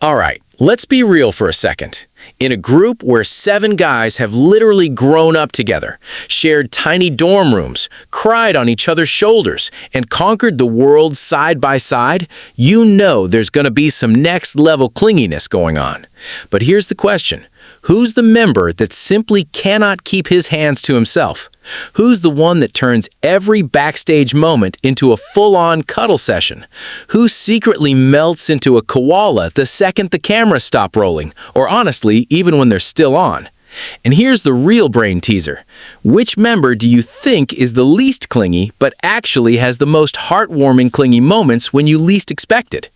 Alright, let's be real for a second. In a group where 7 guys have literally grown up together, shared tiny dorm rooms, cried on each other's shoulders, and conquered the world side by side, you know there's gonna be some next-level clinginess going on. But here's the question. Who's the member that simply cannot keep his hands to himself? Who's the one that turns every backstage moment into a full-on cuddle session? Who secretly melts into a koala the second the cameras stop rolling, or honestly, even when they're still on? And here's the real brain teaser. Which member do you think is the least clingy, but actually has the most heartwarming clingy moments when you least expect it?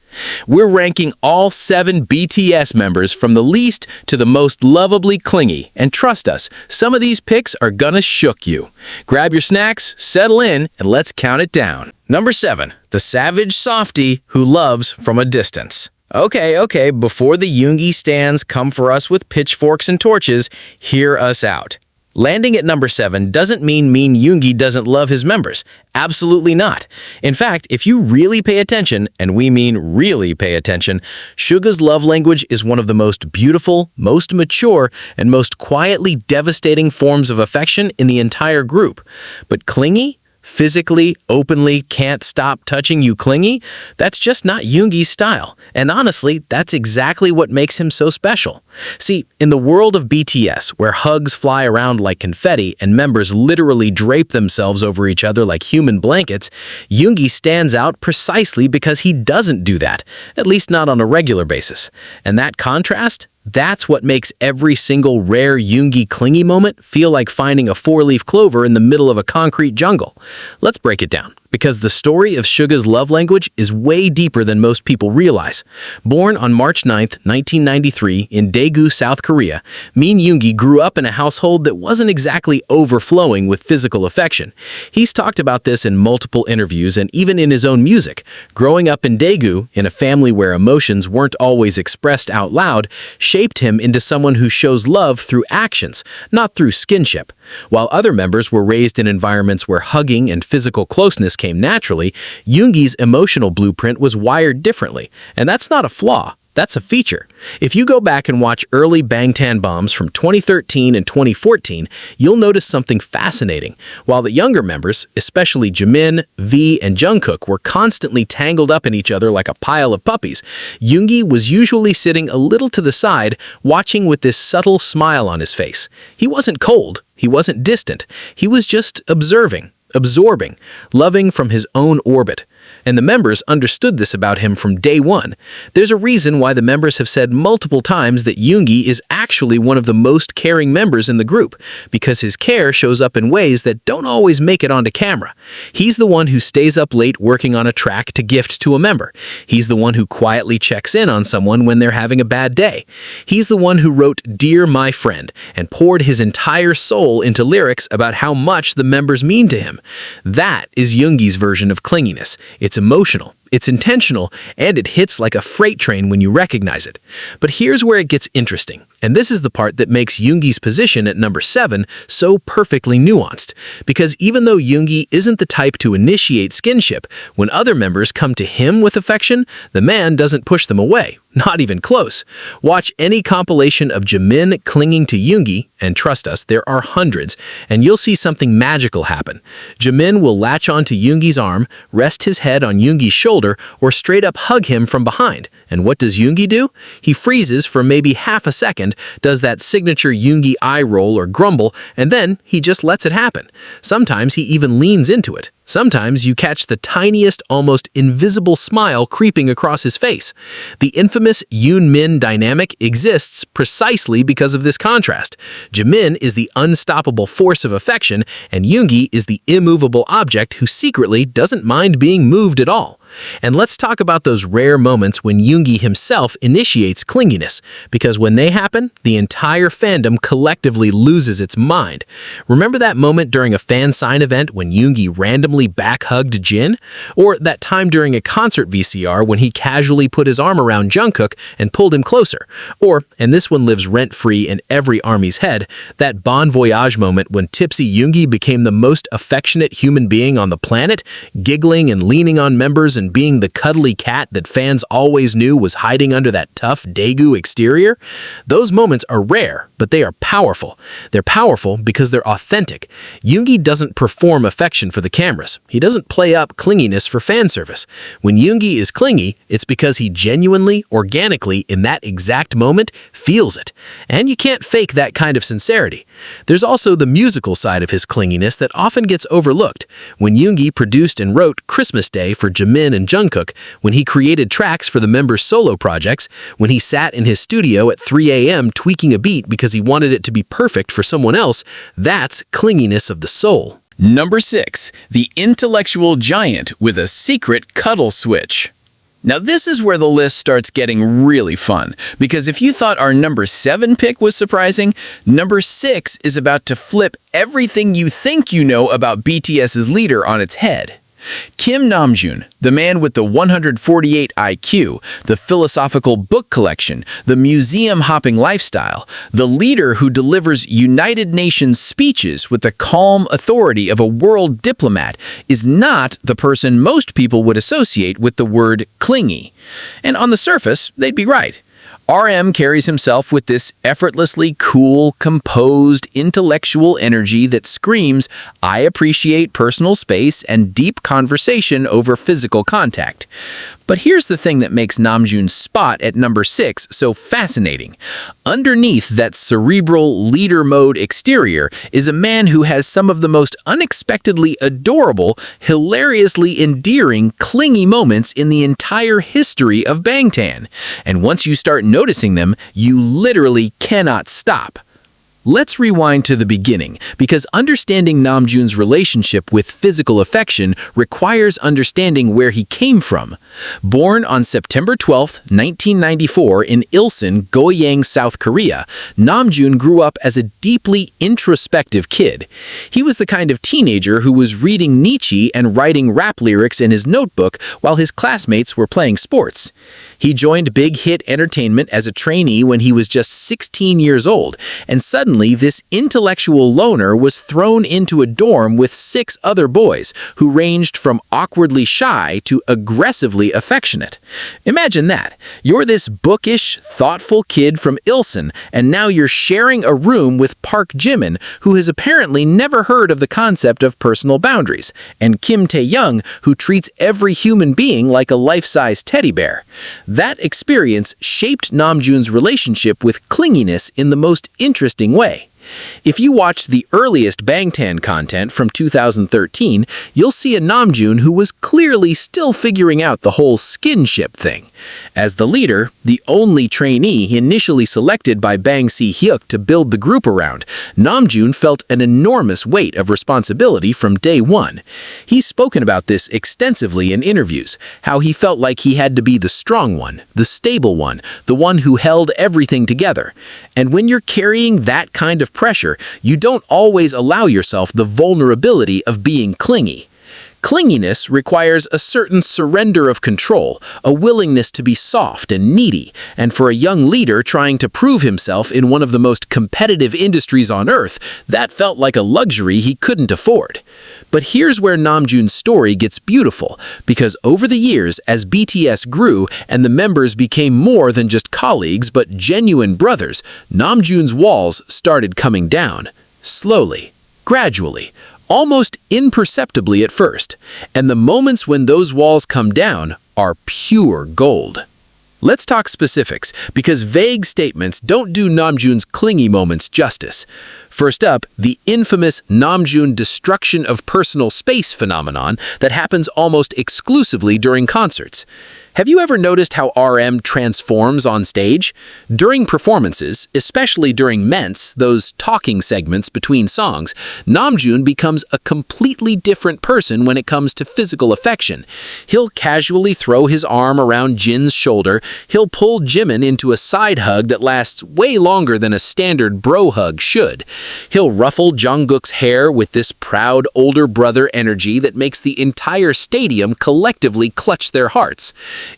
We're ranking all 7 BTS members from the least to the most lovably clingy, and trust us, some of these picks are gonna shook you. Grab your snacks, settle in, and let's count it down. Number 7, the savage softie who loves from a distance. Okay, before the Yoongi stans come for us with pitchforks and torches, hear us out. Landing at number 7 doesn't mean Yoongi doesn't love his members. Absolutely not. In fact, if you really pay attention, and we mean really pay attention, Suga's love language is one of the most beautiful, most mature, and most quietly devastating forms of affection in the entire group. But clingy? Physically, openly, can't stop touching you clingy? That's just not Yoongi's style. And honestly, that's exactly what makes him so special. See, in the world of BTS, where hugs fly around like confetti and members literally drape themselves over each other like human blankets, Yoongi stands out precisely because he doesn't do that, at least not on a regular basis. And that contrast? That's what makes every single rare Yoongi clingy moment feel like finding a 4-leaf clover in the middle of a concrete jungle. Let's break it down, because the story of Suga's love language is way deeper than most people realize. Born on March 9, 1993, in Daegu, South Korea, Yoongi grew up in a household that wasn't exactly overflowing with physical affection. He's talked about this in multiple interviews and even in his own music. Growing up in Daegu, in a family where emotions weren't always expressed out loud, shaped him into someone who shows love through actions, not through skinship. While other members were raised in environments where hugging and physical closeness came naturally, Yoongi's emotional blueprint was wired differently. And that's not a flaw. That's a feature. If you go back and watch early Bangtan bombs from 2013 and 2014, you'll notice something fascinating. While the younger members, especially Jimin, V, and Jungkook, were constantly tangled up in each other like a pile of puppies, Yoongi was usually sitting a little to the side, watching with this subtle smile on his face. He wasn't cold. He wasn't distant. He was just observing, absorbing, loving from his own orbit. And the members understood this about him from day one. There's a reason why the members have said multiple times that Yoongi is actually one of the most caring members in the group, because his care shows up in ways that don't always make it onto camera. He's the one who stays up late working on a track to gift to a member. He's the one who quietly checks in on someone when they're having a bad day. He's the one who wrote "Dear My Friend" and poured his entire soul into lyrics about how much the members mean to him. That is Yoongi's version of clinginess. It's emotional, it's intentional, and it hits like a freight train when you recognize it. But here's where it gets interesting, and this is the part that makes Yoongi's position at number 7 so perfectly nuanced. Because even though Yoongi isn't the type to initiate skinship, when other members come to him with affection, the man doesn't push them away. Not even close. Watch any compilation of Jimin clinging to Yoongi, and trust us, there are hundreds, and you'll see something magical happen. Jimin will latch onto Yoongi's arm, rest his head on Yoongi's shoulder, or straight up hug him from behind. And what does Yoongi do? He freezes for maybe half a second, does that signature Yoongi eye roll or grumble, and then he just lets it happen. Sometimes he even leans into it. Sometimes you catch the tiniest, almost invisible smile creeping across his face. The infamous Yoon-min dynamic exists precisely because of this contrast. Jimin is the unstoppable force of affection, and Yoongi is the immovable object who secretly doesn't mind being moved at all. And let's talk about those rare moments when Yoongi himself initiates clinginess, because when they happen, the entire fandom collectively loses its mind. Remember that moment during a fan sign event when Yoongi randomly randomly back-hugged Jin? Or that time during a concert VCR when he casually put his arm around Jungkook and pulled him closer? Or, and this one lives rent-free in every ARMY's head, that Bon Voyage moment when tipsy Yoongi became the most affectionate human being on the planet, giggling and leaning on members and being the cuddly cat that fans always knew was hiding under that tough Daegu exterior? Those moments are rare, but they are powerful. They're powerful because they're authentic. Yoongi doesn't perform affection for the cameras. He doesn't play up clinginess for fan service. When Yoongi is clingy, it's because he genuinely, organically, in that exact moment, feels it. And you can't fake that kind of sincerity. There's also the musical side of his clinginess that often gets overlooked. When Yoongi produced and wrote Christmas Day for Jimin and Jungkook, when he created tracks for the members' solo projects, when he sat in his studio at 3 a.m. tweaking a beat because he wanted it to be perfect for someone else, that's clinginess of the soul. Number 6. The intellectual giant with a secret cuddle switch. Now this is where the list starts getting really fun, because if you thought our number 7 pick was surprising, number 6 is about to flip everything you think you know about BTS's leader on its head. Kim Namjoon, the man with the 148 IQ, the philosophical book collection, the museum-hopping lifestyle, the leader who delivers United Nations speeches with the calm authority of a world diplomat, is not the person most people would associate with the word clingy. And on the surface, they'd be right. RM carries himself with this effortlessly cool, composed, intellectual energy that screams, "I appreciate personal space and deep conversation over physical contact." But here's the thing that makes Namjoon's spot at number 6 so fascinating. Underneath that cerebral leader mode exterior is a man who has some of the most unexpectedly adorable, hilariously endearing, clingy moments in the entire history of Bangtan. And once you start noticing them, you literally cannot stop. Let's rewind to the beginning, because understanding Namjoon's relationship with physical affection requires understanding where he came from. Born on September 12, 1994 in Ilsan, Goyang, South Korea, Namjoon grew up as a deeply introspective kid. He was the kind of teenager who was reading Nietzsche and writing rap lyrics in his notebook while his classmates were playing sports. He joined Big Hit Entertainment as a trainee when he was just 16 years old, and suddenly this intellectual loner was thrown into a dorm with 6 other boys who ranged from awkwardly shy to aggressively affectionate. Imagine that. You're this bookish, thoughtful kid from Ilsan, and now you're sharing a room with Park Jimin, who has apparently never heard of the concept of personal boundaries, and Kim Taehyung, who treats every human being like a life-size teddy bear. That experience shaped Namjoon's relationship with clinginess in the most interesting way. If you watch the earliest Bangtan content from 2013, you'll see a Namjoon who was clearly still figuring out the whole skinship thing. As the leader, the only trainee initially selected by Bang Si-hyuk to build the group around, Namjoon felt an enormous weight of responsibility from day one. He's spoken about this extensively in interviews, how he felt like he had to be the strong one, the stable one, the one who held everything together. And when you're carrying that kind of pressure, you don't always allow yourself the vulnerability of being clingy. Clinginess requires a certain surrender of control, a willingness to be soft and needy, and for a young leader trying to prove himself in one of the most competitive industries on earth, that felt like a luxury he couldn't afford. But here's where Namjoon's story gets beautiful, because over the years, as BTS grew and the members became more than just colleagues but genuine brothers, Namjoon's walls started coming down. Slowly, gradually, almost imperceptibly at first, and the moments when those walls come down are pure gold. Let's talk specifics, because vague statements don't do Namjoon's clingy moments justice. First up, the infamous Namjoon destruction of personal space phenomenon that happens almost exclusively during concerts. Have you ever noticed how RM transforms on stage? During performances, especially during ments, those talking segments between songs, Namjoon becomes a completely different person when it comes to physical affection. He'll casually throw his arm around Jin's shoulder, he'll pull Jimin into a side hug that lasts way longer than a standard bro hug should. He'll ruffle Jungkook's hair with this proud older brother energy that makes the entire stadium collectively clutch their hearts.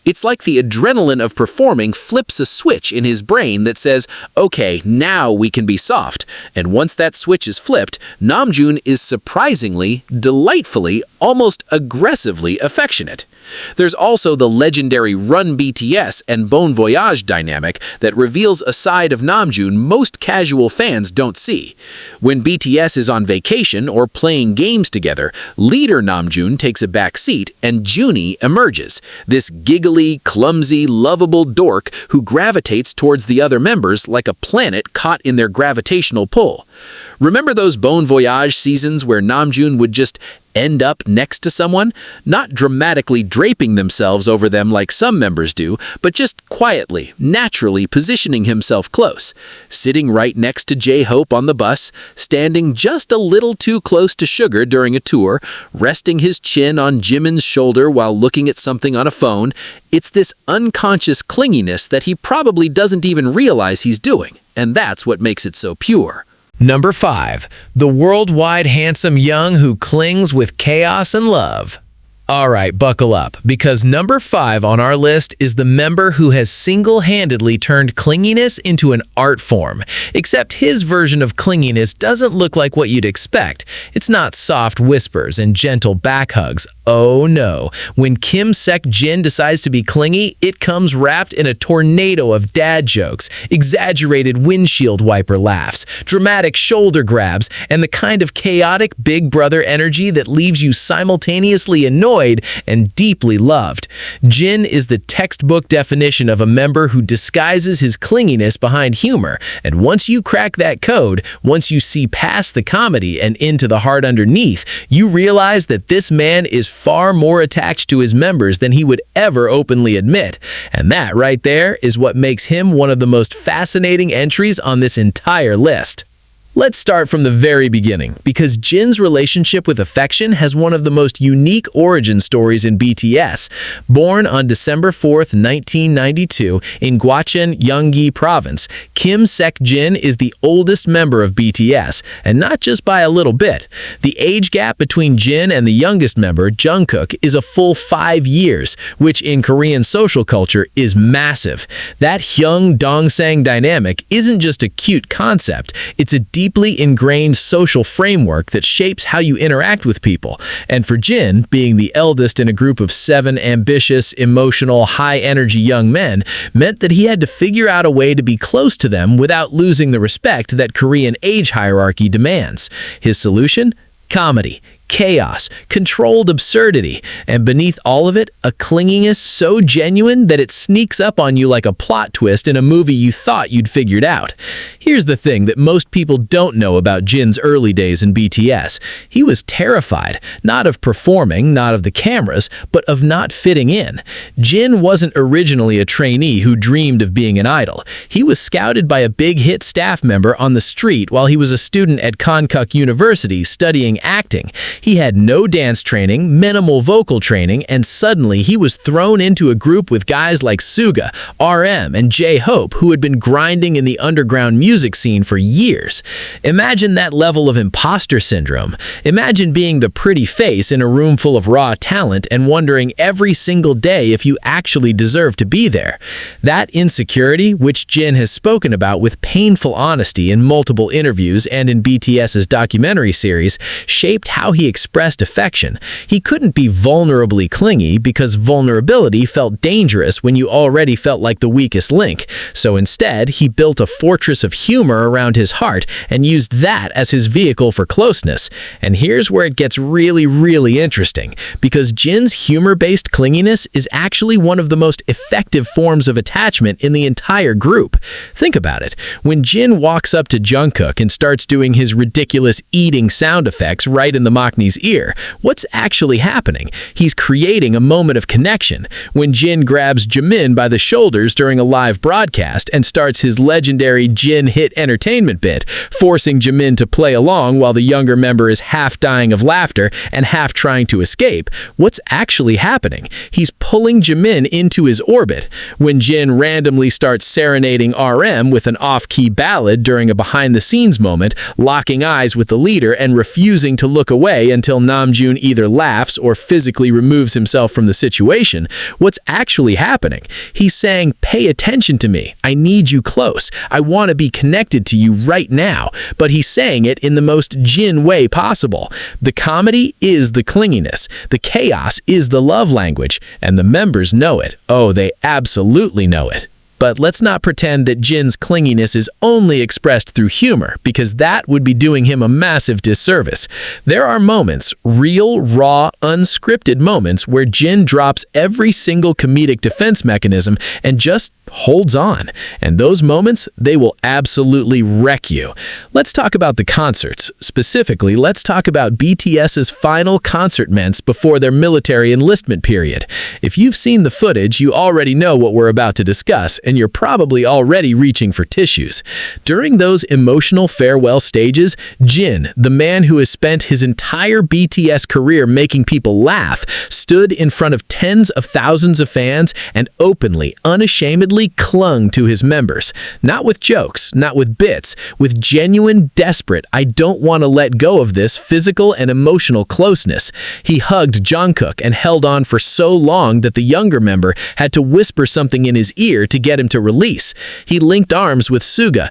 It's like the adrenaline of performing flips a switch in his brain that says, okay, now we can be soft. And once that switch is flipped, Namjoon is surprisingly, delightfully, almost aggressively affectionate. There's also the legendary Run BTS and Bon Voyage dynamic that reveals a side of Namjoon most casual fans don't see. When BTS is on vacation or playing games together, leader Namjoon takes a back seat and Juni emerges, this giggly, clumsy, lovable dork who gravitates towards the other members like a planet caught in their gravitational pull. Remember those Bon Voyage seasons where Namjoon would just end up next to someone? Not dramatically draping themselves over them like some members do, but just quietly, naturally positioning himself close. Sitting right next to J-Hope on the bus, standing just a little too close to Sugar during a tour, resting his chin on Jimin's shoulder while looking at something on a phone. It's this unconscious clinginess that he probably doesn't even realize he's doing, and that's what makes it so pure. Number 5. The worldwide handsome young who clings with chaos and love. Alright, buckle up, because number 5 on our list is the member who has single-handedly turned clinginess into an art form. Except his version of clinginess doesn't look like what you'd expect. It's not soft whispers and gentle back hugs. Oh no, when Kim Sek-jin decides to be clingy, it comes wrapped in a tornado of dad jokes, exaggerated windshield wiper laughs, dramatic shoulder grabs, and the kind of chaotic big brother energy that leaves you simultaneously annoyed and deeply loved. Jin is the textbook definition of a member who disguises his clinginess behind humor, and once you crack that code, once you see past the comedy and into the heart underneath, you realize that this man is far more attached to his members than he would ever openly admit. And that right there is what makes him one of the most fascinating entries on this entire list. Let's start from the very beginning, because Jin's relationship with affection has one of the most unique origin stories in BTS. Born on December 4th, 1992, in Gwacheon, Gyeonggi Province, Kim Sek-jin is the oldest member of BTS, and not just by a little bit. The age gap between Jin and the youngest member, Jungkook, is a full 5 years, which in Korean social culture is massive. That Hyung-Dong-sang dynamic isn't just a cute concept, it's a deeply ingrained social framework that shapes how you interact with people. And for Jin, being the eldest in a group of 7 ambitious, emotional, high-energy young men, meant that he had to figure out a way to be close to them without losing the respect that Korean age hierarchy demands. His solution? Comedy. Chaos, controlled absurdity, and beneath all of it, a clinginess so genuine that it sneaks up on you like a plot twist in a movie you thought you'd figured out. Here's the thing that most people don't know about Jin's early days in BTS. He was terrified, not of performing, not of the cameras, but of not fitting in. Jin wasn't originally a trainee who dreamed of being an idol. He was scouted by a big hit staff member on the street while he was a student at Konkuk University studying acting. He had no dance training, minimal vocal training, and suddenly he was thrown into a group with guys like Suga, RM, and J-Hope who had been grinding in the underground music scene for years. Imagine that level of imposter syndrome. Imagine being the pretty face in a room full of raw talent and wondering every single day if you actually deserve to be there. That insecurity, which Jin has spoken about with painful honesty in multiple interviews and in BTS's documentary series, shaped how he expressed affection. He couldn't be vulnerably clingy because vulnerability felt dangerous when you already felt like the weakest link. So instead, he built a fortress of humor around his heart and used that as his vehicle for closeness. And here's where it gets really interesting, because Jin's humor-based clinginess is actually one of the most effective forms of attachment in the entire group. Think about it. When Jin walks up to Jungkook and starts doing his ridiculous eating sound effects right in the mock Maknae's ear. What's actually happening? He's creating a moment of connection. When Jin grabs Jimin by the shoulders during a live broadcast and starts his legendary Jin hit entertainment bit, forcing Jimin to play along while the younger member is half dying of laughter and half trying to escape, what's actually happening? He's pulling Jimin into his orbit. When Jin randomly starts serenading RM with an off-key ballad during a behind-the-scenes moment, locking eyes with the leader and refusing to look away until Namjoon either laughs or physically removes himself from the situation, what's actually happening? He's saying, "Pay attention to me. I need you close. I want to be connected to you right now." But he's saying it in the most Jin way possible. The comedy is the clinginess. The chaos is the love language. And the members know it. Oh, they absolutely know it. But let's not pretend that Jin's clinginess is only expressed through humor, because that would be doing him a massive disservice. There are moments, real, raw, unscripted moments, where Jin drops every single comedic defense mechanism and just holds on. And those moments, they will absolutely wreck you. Let's talk about the concerts. Specifically, let's talk about BTS's final concert months before their military enlistment period. If you've seen the footage, you already know what we're about to discuss, and you're probably already reaching for tissues. During those emotional farewell stages, Jin, the man who has spent his entire BTS career making people laugh, stood in front of tens of thousands of fans and openly, unashamedly clung to his members. Not with jokes, not with bits, with genuine, desperate, "I don't want to let go of this" physical and emotional closeness. He hugged Jungkook and held on for so long that the younger member had to whisper something in his ear to get him to release. He linked arms with Suga,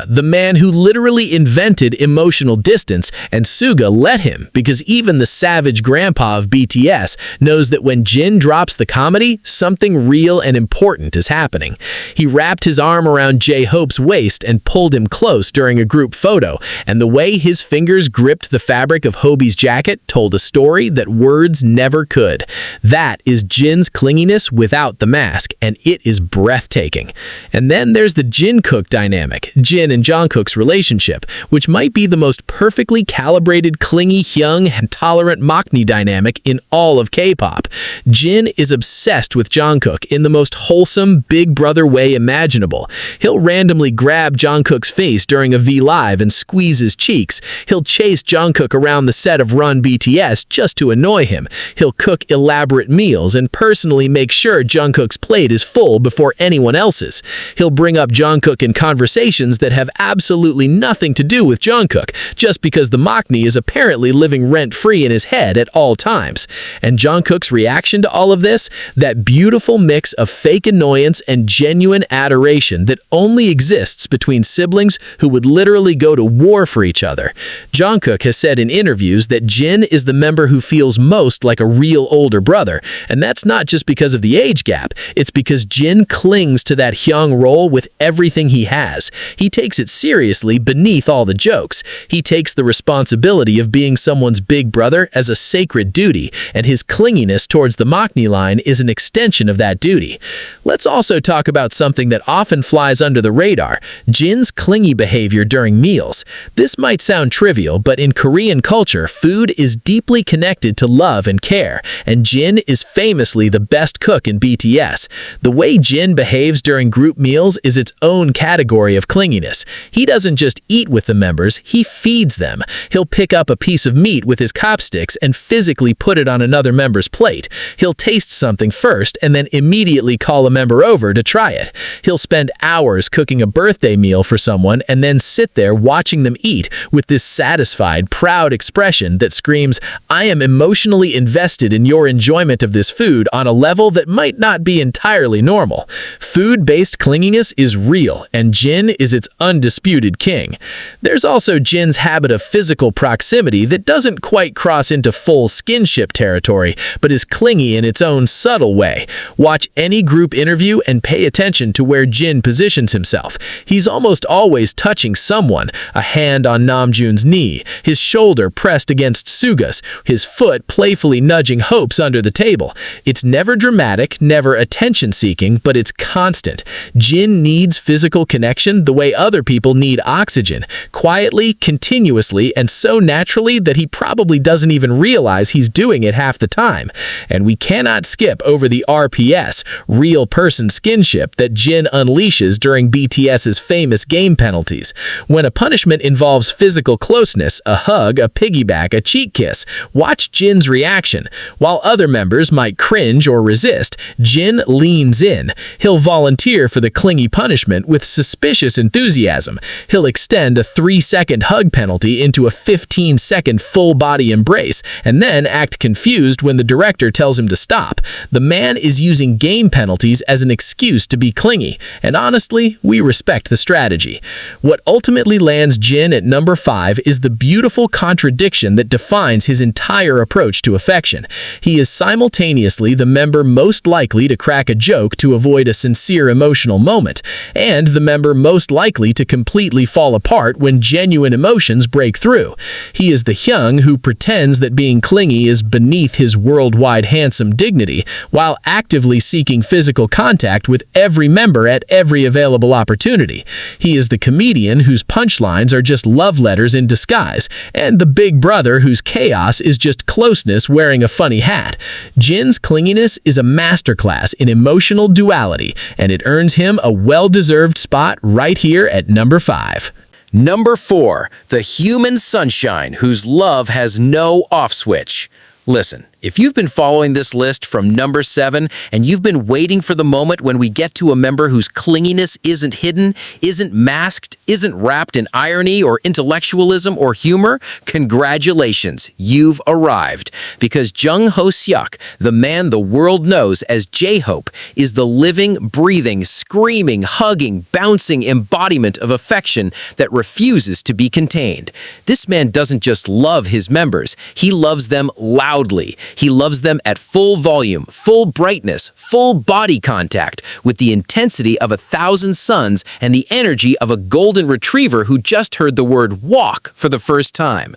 the man who literally invented emotional distance, and Suga let him, because even the savage grandpa of BTS knows that when Jin drops the comedy, something real and important is happening. He wrapped his arm around J-Hope's waist and pulled him close during a group photo, and the way his fingers gripped the fabric of Hobi's jacket told a story that words never could. That is Jin's clinginess without the mask, and it is breathtaking. And then there's the Jungkook dynamic, Jin and Jungkook's relationship, which might be the most perfectly calibrated, clingy, young, and tolerant Maknae dynamic in all of K-pop. Jin is obsessed with Jungkook in the most wholesome, big brother way imaginable. He'll randomly grab Jungkook's face during a V-Live and squeeze his cheeks. He'll chase Jungkook around the set of Run BTS just to annoy him. He'll cook elaborate meals and personally make sure Jungkook's plate is full before anyone else's. He'll bring up Jungkook in conversations that have absolutely nothing to do with Jungkook, just because the Maknae is apparently living rent-free in his head at all times. And Jungkook's reaction to all of this? That beautiful mix of fake annoyance and genuine adoration that only exists between siblings who would literally go to war for each other. Jungkook has said in interviews that Jin is the member who feels most like a real older brother, and that's not just because of the age gap, it's because Jin clings to that Hyung role with everything he has. He takes it seriously beneath all the jokes. He takes the responsibility of being someone's big brother as a sacred duty, and his clinginess towards the Maknae line is an extension of that duty. Let's also talk about something that often flies under the radar, Jin's clingy behavior during meals. This might sound trivial, but in Korean culture, food is deeply connected to love and care, and Jin is famously the best cook in BTS. The way Jin behaves during group meals is its own category of clinginess. He doesn't just eat with the members, he feeds them. He'll pick up a piece of meat with his chopsticks and physically put it on another member's plate. He'll taste something first and then immediately call a member over to try it. He'll spend hours cooking a birthday meal for someone and then sit there watching them eat with this satisfied, proud expression that screams, "I am emotionally invested in your enjoyment of this food on a level that might not be entirely normal." Food-based clinginess is real, and Jin is its undisputed king. There's also Jin's habit of physical proximity that doesn't quite cross into full skinship territory, but is clingy in its own subtle way. Watch any group interview and pay attention to where Jin positions himself. He's almost always touching someone, a hand on Namjoon's knee, his shoulder pressed against Suga's, his foot playfully nudging Hope's under the table. It's never dramatic, never attention-seeking, but it's constant. Jin needs physical connection the way other people need oxygen, quietly, continuously, and so naturally that he probably doesn't even realize he's doing it half the time. And we cannot skip over the RPS, real person skinship, that Jin unleashes during BTS's famous game penalties. When a punishment involves physical closeness, a hug, a piggyback, a cheek kiss, watch Jin's reaction. While other members might cringe or resist, Jin leans in. He'll volunteer for the clingy punishment with suspicious enthusiasm. He'll extend a 3-second hug penalty into a 15-second full-body embrace, and then act confused when the director tells him to stop. The man is using game penalties as an excuse to be clingy, and honestly, we respect the strategy. What ultimately lands Jin at number 5 is the beautiful contradiction that defines his entire approach to affection. He is simultaneously the member most likely to crack a joke to avoid a sincere emotional moment, and the member most likely to completely fall apart when genuine emotions break through. He is the Hyung who pretends that being clingy is beneath his worldwide handsome dignity, while actively seeking physical contact with every member at every available opportunity. He is the comedian whose punchlines are just love letters in disguise, and the big brother whose chaos is just closeness wearing a funny hat. Jin's clinginess is a masterclass in emotional duality, and it earns him a well-deserved spot right here at number 5. Number 4, the human sunshine whose love has no off switch. Listen, if you've been following this list from number 7 and you've been waiting for the moment when we get to a member whose clinginess isn't hidden, isn't masked, isn't wrapped in irony or intellectualism or humor, congratulations, you've arrived. Because Jung Ho-seok, the man the world knows as J-Hope, is the living, breathing, screaming, hugging, bouncing embodiment of affection that refuses to be contained. This man doesn't just love his members, he loves them loudly. He loves them at full volume, full brightness, full body contact, with the intensity of 1,000 suns and the energy of a golden retriever who just heard the word walk for the first time.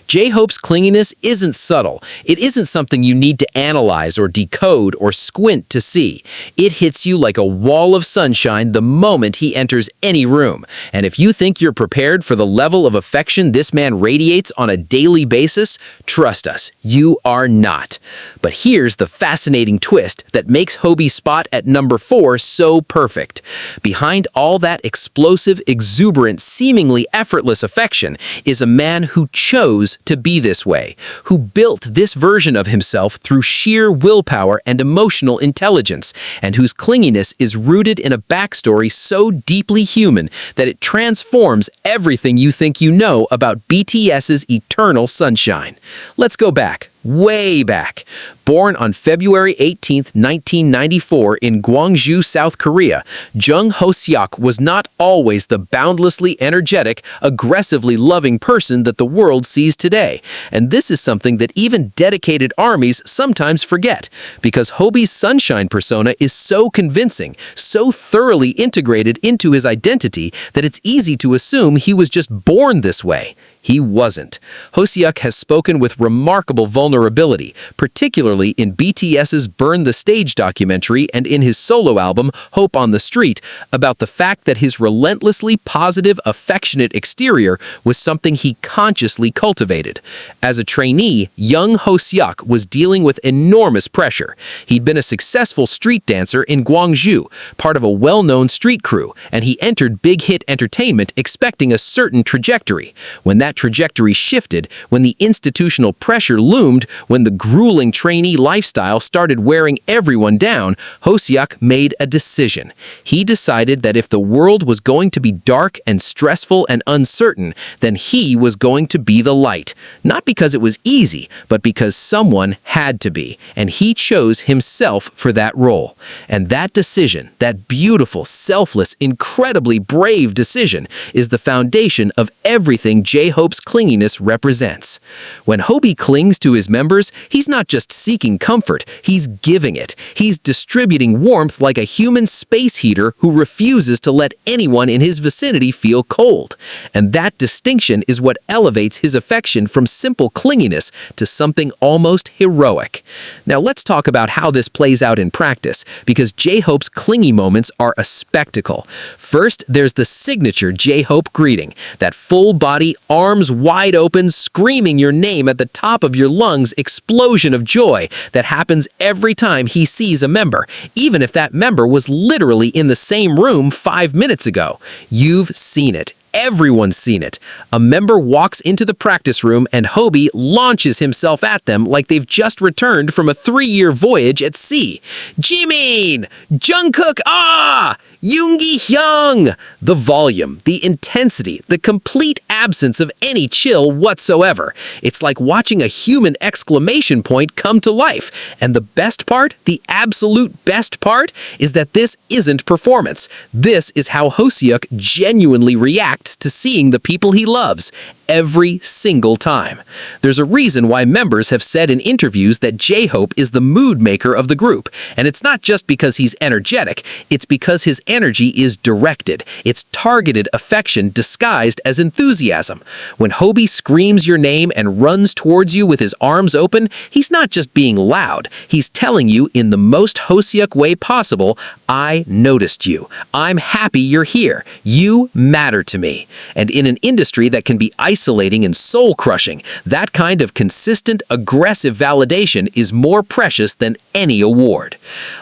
J-Hope's clinginess isn't subtle. It isn't something you need to analyze or decode or squint to see. It hits you like a wall of sunshine the moment he enters any room. And if you think you're prepared for the level of affection this man radiates on a daily basis, trust us, you are not. But here's the fascinating twist that makes Hobie's spot at number 4 so perfect. Behind all that explosive, exuberant, seemingly effortless affection is a man who chose to be this way, who built this version of himself through sheer willpower and emotional intelligence, and whose clinginess is rooted in a backstory so deeply human that it transforms everything you think you know about BTS's eternal sunshine. Let's go back. Way back. Born on February 18, 1994 in Gwangju, South Korea, Jung Ho-seok was not always the boundlessly energetic, aggressively loving person that the world sees today. And this is something that even dedicated armies sometimes forget, because Hobie's sunshine persona is so convincing, so thoroughly integrated into his identity that it's easy to assume he was just born this way. He wasn't. Ho-seok has spoken with remarkable vulnerability, particularly in BTS's Burn the Stage documentary and in his solo album, Hope on the Street, about the fact that his relentlessly positive, affectionate exterior was something he consciously cultivated. As a trainee, young Ho-seok was dealing with enormous pressure. He'd been a successful street dancer in Gwangju, part of a well-known street crew, and he entered Big Hit Entertainment expecting a certain trajectory. When that trajectory shifted, when the institutional pressure loomed, when the grueling trainee lifestyle started wearing everyone down, Ho-seok made a decision. He decided that if the world was going to be dark and stressful and uncertain, then he was going to be the light. Not because it was easy, but because someone had to be, and he chose himself for that role. And that decision, that beautiful, selfless, incredibly brave decision, is the foundation of everything J-Hope's clinginess represents. When Hobie clings to his members, he's not just seeking seeking comfort, he's giving it. He's distributing warmth like a human space heater who refuses to let anyone in his vicinity feel cold. And that distinction is what elevates his affection from simple clinginess to something almost heroic. Now let's talk about how this plays out in practice, because J-Hope's clingy moments are a spectacle. First, there's the signature J-Hope greeting, that full-body, arms wide open, screaming your name at the top of your lungs explosion of joy that happens every time he sees a member, even if that member was literally in the same room 5 minutes ago. You've seen it. Everyone's seen it. A member walks into the practice room and Hobi launches himself at them like they've just returned from a 3-year voyage at sea. Jimin! Jungkook! Ah! Yoongi-hyung! The volume, the intensity, the complete absence of any chill whatsoever. It's like watching a human exclamation point come to life. And the best part, the absolute best part, is that this isn't performance. This is how Hoseok genuinely reacts to seeing the people he loves every single time. There's a reason why members have said in interviews that J-Hope is the mood maker of the group, and it's not just because he's energetic, it's because his energy is directed. It's targeted affection disguised as enthusiasm. When Hobi screams your name and runs towards you with his arms open, he's not just being loud, he's telling you in the most Hoseok way possible, I noticed you. I'm happy you're here. You matter to me. And in an industry that can be isolating and soul-crushing, that kind of consistent, aggressive validation is more precious than any award.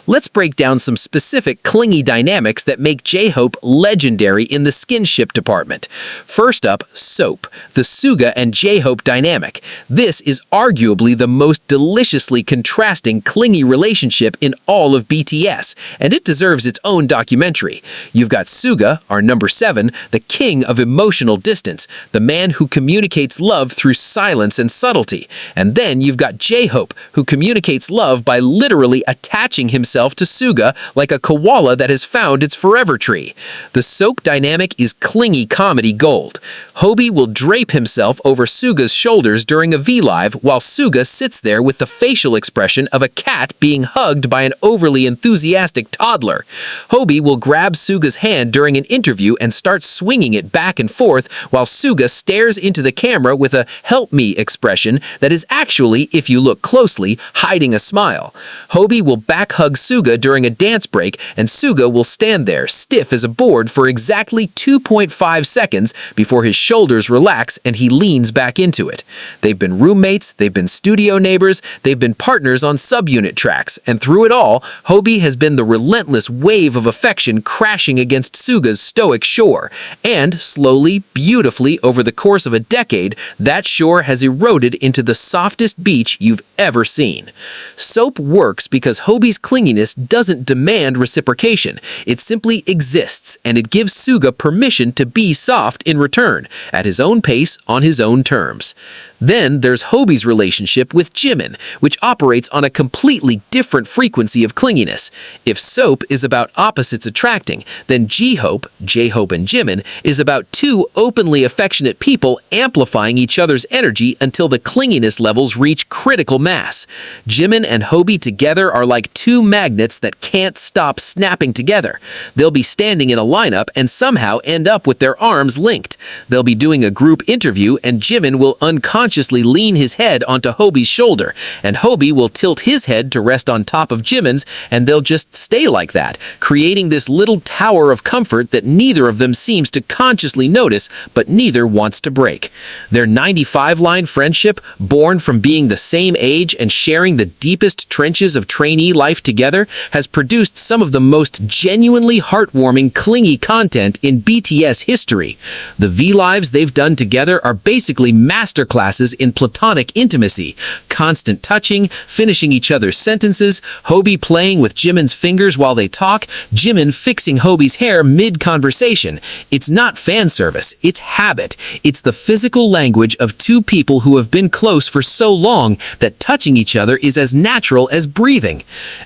Let's break down some specific clingy dynamics that make J-Hope legendary in the skinship department. First up, Soap, the Suga and J-Hope dynamic. This is arguably the most deliciously contrasting clingy relationship in all of BTS, and it deserves its own documentary. You've got Suga, our number 7, the king of emotional distance, the man who communicates love through silence and subtlety. And then you've got J-Hope, who communicates love by literally attaching himself to Suga like a koala that has found its forever tree. The Soap dynamic is clingy comedy gold. Hobi will drape himself over Suga's shoulders during a V-Live while Suga sits there with the facial expression of a cat being hugged by an overly enthusiastic toddler. Hobi will grab Suga's hand during an interview and start swinging it back and forth while Suga stares into the camera with a "help me" expression that is actually, if you look closely, hiding a smile. Hobi will back hug Suga during a dance break, and Suga will stand there stiff as a board for exactly 2.5 seconds before his shoulders relax and he leans back into it. They've been roommates, they've been studio neighbors, they've been partners on subunit tracks, and through it all, Hobi has been the relentless wave of affection crashing against Suga's stoic shore. And slowly, beautifully, over the course of a decade, that shore has eroded into the softest beach you've ever seen. Soap works because Hobi's clinginess doesn't demand reciprocation. It simply exists, and it gives Suga permission to be soft in return, at his own pace, on his own terms. Then there's Hobi's relationship with Jimin, which operates on a completely different frequency of clinginess. If Soap is about opposites attracting, then J-Hope and Jimin, is about two openly affectionate people amplifying each other's energy until the clinginess levels reach critical mass. Jimin and Hobi together are like two magnets that can't stop snapping together. They'll be standing in a lineup and somehow end up with their arms linked. They'll be doing a group interview and Jimin will unconsciously lean his head onto Hobi's shoulder, and Hobi will tilt his head to rest on top of Jimin's, and they'll just stay like that, creating this little tower of comfort that neither of them seems to consciously notice, but neither wants to break. Their 95-line friendship, born from being the same age and sharing the deepest trenches of trainee life together, has produced some of the most genuinely heartwarming, clingy content in BTS history. The V-Lives they've done together are basically masterclasses in platonic intimacy, constant touching, finishing each other's sentences, Hobi playing with Jimin's fingers while they talk, Jimin fixing Hobi's hair mid-conversation. It's not fan service, it's habit. It's the physical language of two people who have been close for so long that touching each other is as natural as breathing.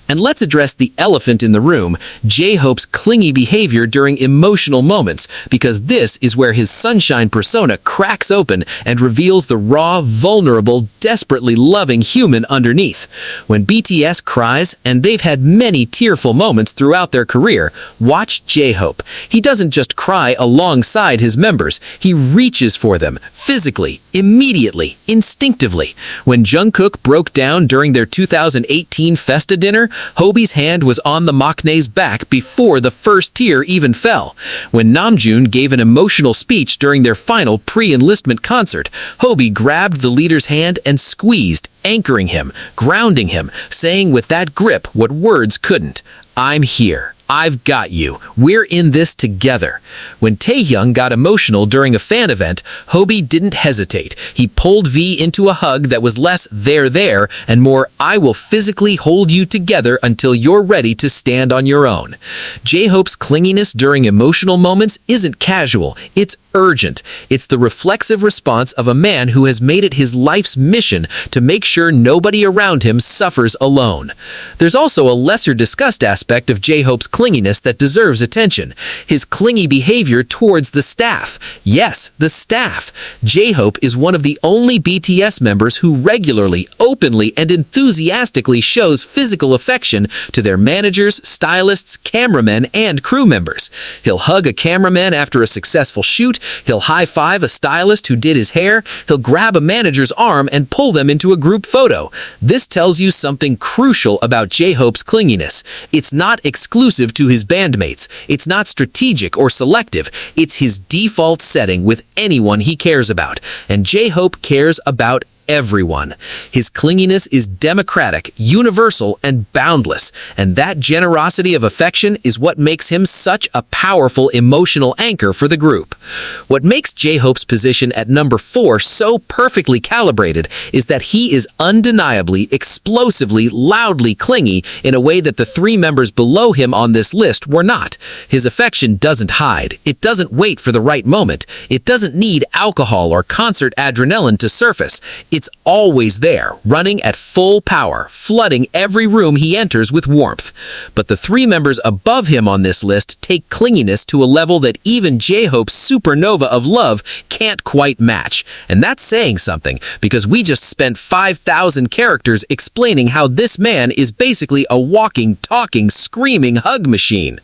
And let's address the elephant in the room, J-Hope's clingy behavior during emotional moments, because this is where his sunshine persona cracks open and reveals the raw, vulnerable, desperately loving human underneath. When BTS cries, and they've had many tearful moments throughout their career, watch J-Hope. He doesn't just cry alongside his members, he reaches for them, physically, immediately, instinctively. When Jungkook broke down during their 2018 Festa dinner, Hobi's hand was on the maknae's back before the first tear even fell. When Namjoon gave an emotional speech during their final pre-enlistment concert, Hobi grabbed the leader's hand and squeezed, anchoring him, grounding him, saying with that grip what words couldn't, "I'm here. I've got you. We're in this together." When Taehyung got emotional during a fan event, Hobi didn't hesitate. He pulled V into a hug that was less there and more "I will physically hold you together until you're ready to stand on your own." J-Hope's clinginess during emotional moments isn't casual, it's urgent. It's the reflexive response of a man who has made it his life's mission to make sure nobody around him suffers alone. There's also a lesser discussed aspect of J-Hope's clinginess that deserves attention. His clingy behavior towards the staff. Yes, the staff. J-Hope is one of the only BTS members who regularly, openly, and enthusiastically shows physical affection to their managers, stylists, cameramen, and crew members. He'll hug a cameraman after a successful shoot, he'll high-five a stylist who did his hair, he'll grab a manager's arm and pull them into a group photo. This tells you something crucial about J-Hope's clinginess. It's not exclusive to his bandmates. It's not strategic or selective. It's his default setting with anyone he cares about. And J-Hope cares about everyone. His clinginess is democratic, universal, and boundless, and that generosity of affection is what makes him such a powerful emotional anchor for the group. What makes J-Hope's position at number 4 so perfectly calibrated is that he is undeniably, explosively, loudly clingy in a way that the 3 members below him on this list were not. His affection doesn't hide. It doesn't wait for the right moment. It doesn't need alcohol or concert adrenaline to surface. It's always there, running at full power, flooding every room he enters with warmth. But the 3 members above him on this list take clinginess to a level that even J-Hope's supernova of love can't quite match. And that's saying something, because we just spent 5,000 characters explaining how this man is basically a walking, talking, screaming hug machine.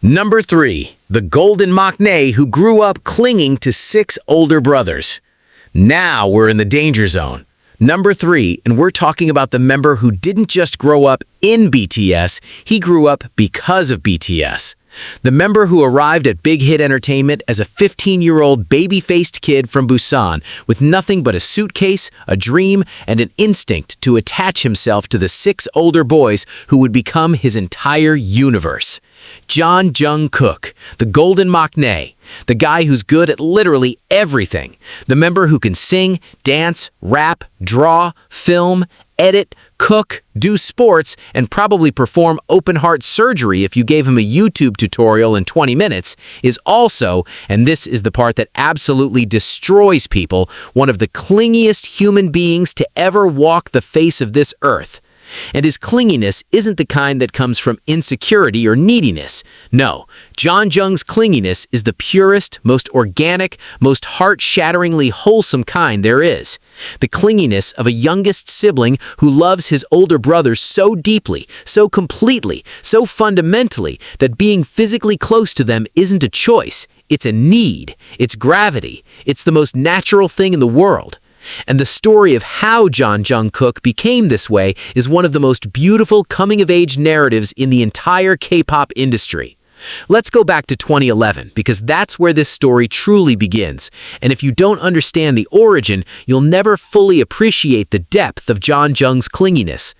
Number 3, the golden maknae who grew up clinging to 6 older brothers. Now we're in the danger zone. Number 3, and we're talking about the member who didn't just grow up in BTS, he grew up because of BTS. The member who arrived at Big Hit Entertainment as a 15-year-old baby-faced kid from Busan with nothing but a suitcase, a dream, and an instinct to attach himself to the 6 older boys who would become his entire universe. Jungkook, the golden maknae, the guy who's good at literally everything, the member who can sing, dance, rap, draw, film, edit, cook, do sports, and probably perform open-heart surgery if you gave him a YouTube tutorial in 20 minutes, is also, and this is the part that absolutely destroys people, one of the clingiest human beings to ever walk the face of this earth. And his clinginess isn't the kind that comes from insecurity or neediness. No, Jung's clinginess is the purest, most organic, most heart-shatteringly wholesome kind there is. The clinginess of a youngest sibling who loves his older brother so deeply, so completely, so fundamentally that being physically close to them isn't a choice. It's a need. It's gravity. It's the most natural thing in the world. And the story of how Jungkook became this way is one of the most beautiful coming-of-age narratives in the entire K-pop industry. Let's go back to 2011, because that's where this story truly begins. And if you don't understand the origin, you'll never fully appreciate the depth of Jung's clinginess.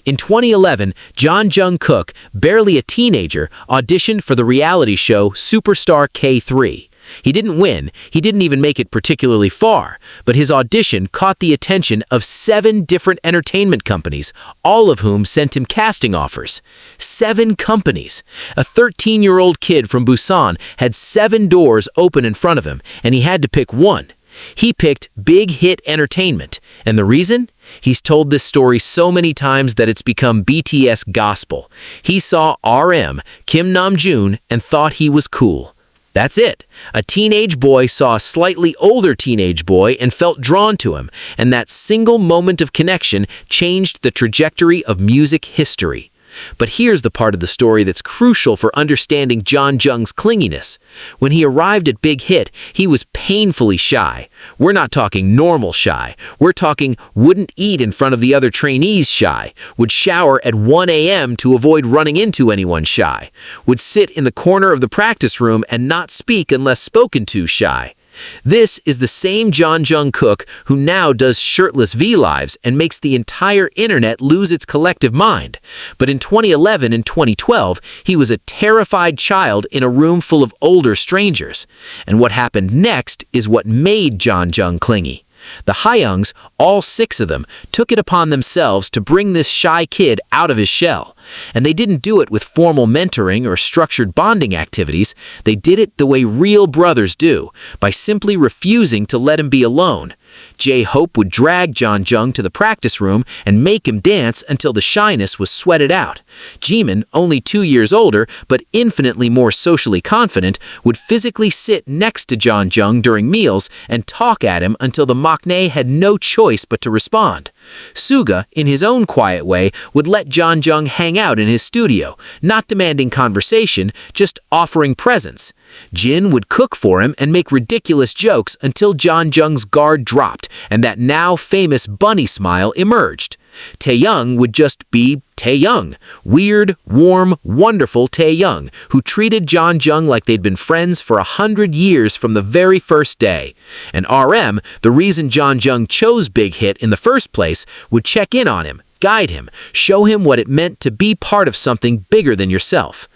In 2011, Jungkook, barely a teenager, auditioned for the reality show Superstar K3. He didn't win, he didn't even make it particularly far, but his audition caught the attention of 7 different entertainment companies, all of whom sent him casting offers. 7 companies! A 13-year-old kid from Busan had 7 doors open in front of him, and he had to pick one. He picked Big Hit Entertainment, and the reason? He's told this story so many times that it's become BTS gospel. He saw RM, Kim Namjoon, and thought he was cool. That's it. A teenage boy saw a slightly older teenage boy and felt drawn to him, and that single moment of connection changed the trajectory of music history. But here's the part of the story that's crucial for understanding Jung's clinginess. When he arrived at Big Hit, he was painfully shy. We're not talking normal shy. We're talking wouldn't eat in front of the other trainees shy, would shower at 1 a.m. to avoid running into anyone shy, would sit in the corner of the practice room and not speak unless spoken to shy. This is the same Jungkook who now does shirtless V-Lives and makes the entire internet lose its collective mind. But in 2011 and 2012, he was a terrified child in a room full of older strangers. And what happened next is what made Jung clingy. The Taehyungs, all 6 of them, took it upon themselves to bring this shy kid out of his shell. And they didn't do it with formal mentoring or structured bonding activities. They did it the way real brothers do, by simply refusing to let him be alone. J-Hope would drag Jung to the practice room and make him dance until the shyness was sweated out. Jimin, only 2 years older but infinitely more socially confident, would physically sit next to Jung during meals and talk at him until the maknae had no choice but to respond. Suga, in his own quiet way, would let Jung hang out in his studio, not demanding conversation, just offering presence. Jin would cook for him and make ridiculous jokes until Jung's guard dropped and that now famous bunny smile emerged. Taehyung would just be Taehyung, weird, warm, wonderful Taehyung, who treated Jung like they'd been friends for 100 years from the very first day. And RM, the reason Jung chose Big Hit in the first place, would check in on him, guide him, show him what it meant to be part of something bigger than yourself.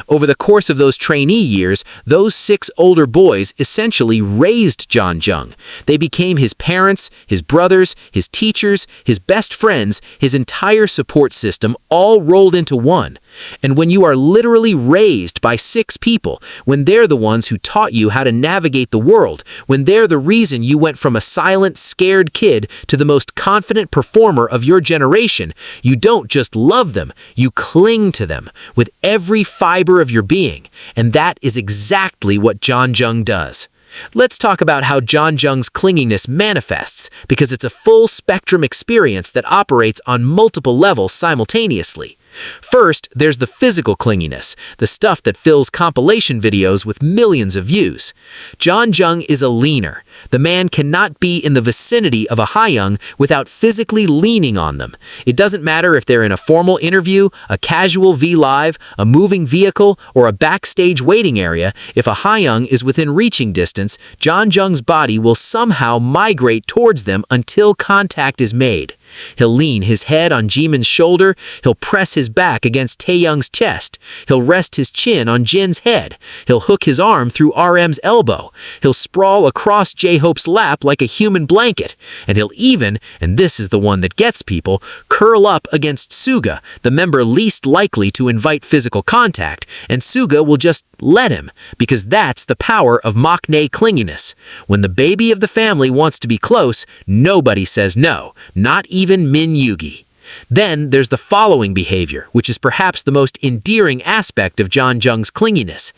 Over the course of those trainee years, those 6 older boys essentially raised Jung. They became his parents, his brothers, his teachers, his best friends, his entire support system, all rolled into one. And when you are literally raised by 6 people, when they're the ones who taught you how to navigate the world, when they're the reason you went from a silent, scared kid to the most confident performer of your generation, you don't just love them, you cling to them with every fiber of your being. And that is exactly what Jung does. Let's talk about how Jung's clinginess manifests, because it's a full spectrum experience that operates on multiple levels simultaneously. First, there's the physical clinginess, the stuff that fills compilation videos with millions of views. Jung is a leaner. The man cannot be in the vicinity of a Taehyung without physically leaning on them. It doesn't matter if they're in a formal interview, a casual V-Live, a moving vehicle, or a backstage waiting area. If a Taehyung is within reaching distance, Jung's body will somehow migrate towards them until contact is made. He'll lean his head on Jimin's shoulder, he'll press his back against Taehyung's chest, he'll rest his chin on Jin's head, he'll hook his arm through RM's elbow, he'll sprawl across J-Hope's lap like a human blanket, and he'll even, and this is the one that gets people, curl up against Suga, the member least likely to invite physical contact, and Suga will just let him, because that's the power of maknae clinginess. When the baby of the family wants to be close, nobody says no, not even Min Yugi. Then there's the following behavior, which is perhaps the most endearing aspect of Jung's clinginess.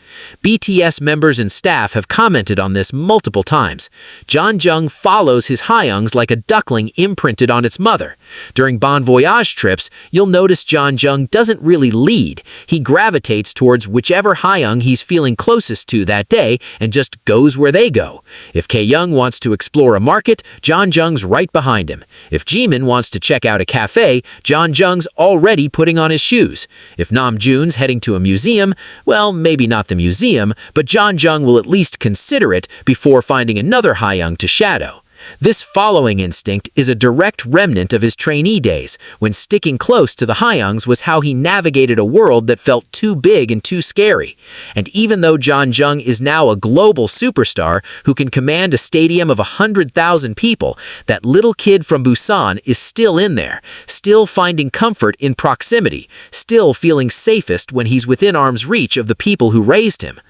BTS members and staff have commented on this multiple times. Jung follows his Taehyungs like a duckling imprinted on its mother. During Bon Voyage trips, you'll notice Jung doesn't really lead. He gravitates towards whichever Taehyung he's feeling closest to that day and just goes where they go. If Taehyung wants to explore a market, Jung's right behind him. If Jimin wants to check out a cafe, Jung's already putting on his shoes. If Namjoon's heading to a museum, well, maybe not the museum, but Jung will at least consider it before finding another Taehyung to shadow. This following instinct is a direct remnant of his trainee days, when sticking close to the Taehyungs was how he navigated a world that felt too big and too scary. And even though Jung is now a global superstar who can command a stadium of 100,000 people, that little kid from Busan is still in there, still finding comfort in proximity, still feeling safest when he's within arm's reach of the people who raised him.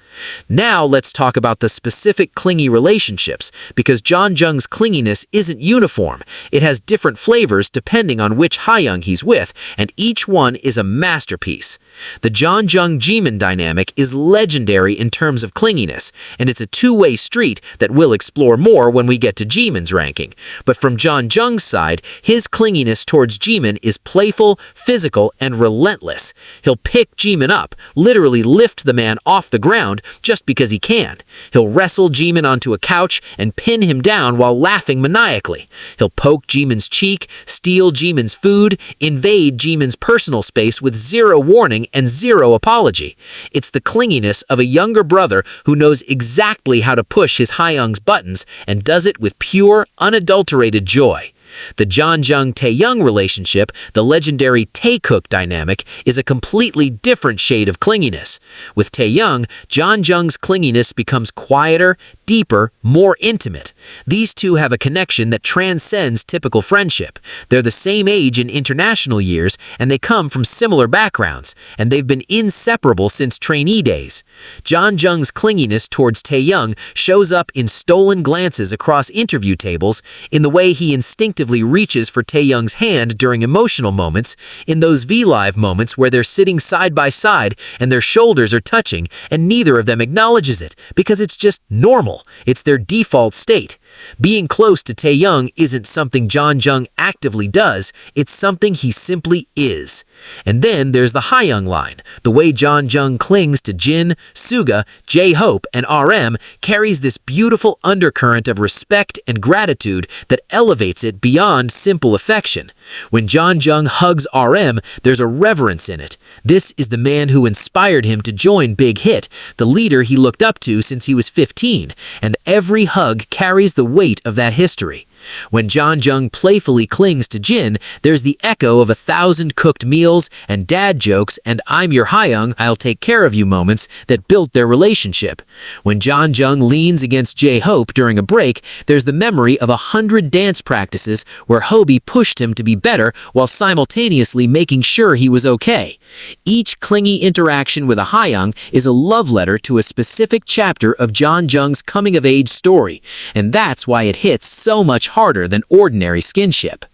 Now let's talk about the specific clingy relationships, because Jeonjung's clinginess isn't uniform. It has different flavors depending on which Taehyung he's with, and each one is a masterpiece. The Jeonjung-Jimin dynamic is legendary in terms of clinginess, and it's a two-way street that we'll explore more when we get to Jimin's ranking. But from Jeonjung's side, his clinginess towards Jimin is playful, physical, and relentless. He'll pick Jimin up, literally lift the man off the ground just because he can. He'll wrestle Jimin onto a couch and pin him down while laughing maniacally. He'll poke Jimin's cheek, steal Jimin's food, invade Jimin's personal space with zero warning and zero apology. It's the clinginess of a younger brother who knows exactly how to push his Taehyung's buttons and does it with pure, unadulterated joy. The Jeonjung-Taehyung relationship, the legendary Taekook dynamic, is a completely different shade of clinginess. With Taehyung, Jeonjung's clinginess becomes quieter, deeper, more intimate. These two have a connection that transcends typical friendship. They're the same age in international years, and they come from similar backgrounds, and they've been inseparable since trainee days. Jeonjung's clinginess towards Taehyung shows up in stolen glances across interview tables, in the way he instinctively reaches for Taehyung's hand during emotional moments, in those V-Live moments where they're sitting side by side and their shoulders are touching and neither of them acknowledges it because it's just normal. It's their default state. Being close to Taehyung isn't something Jeonjung actively does, it's something he simply is. And then there's the Taehyung line. The way Jeonjung clings to Jin, Suga, J-Hope, and RM carries this beautiful undercurrent of respect and gratitude that elevates it beyond simple affection. When Jeonjung hugs RM, there's a reverence in it. This is the man who inspired him to join Big Hit, the leader he looked up to since he was 15, and every hug carries the weight of that history. When Jeonjung playfully clings to Jin, there's the echo of 1,000 cooked meals and dad jokes and I'm your Taehyung, I'll take care of you moments that built their relationship. When Jeonjung leans against J-Hope during a break, there's the memory of 100 dance practices where Hobie pushed him to be better while simultaneously making sure he was okay. Each clingy interaction with a Taehyung is a love letter to a specific chapter of Jeonjung's coming-of-age story, and that's why it hits so much harder than ordinary skinship.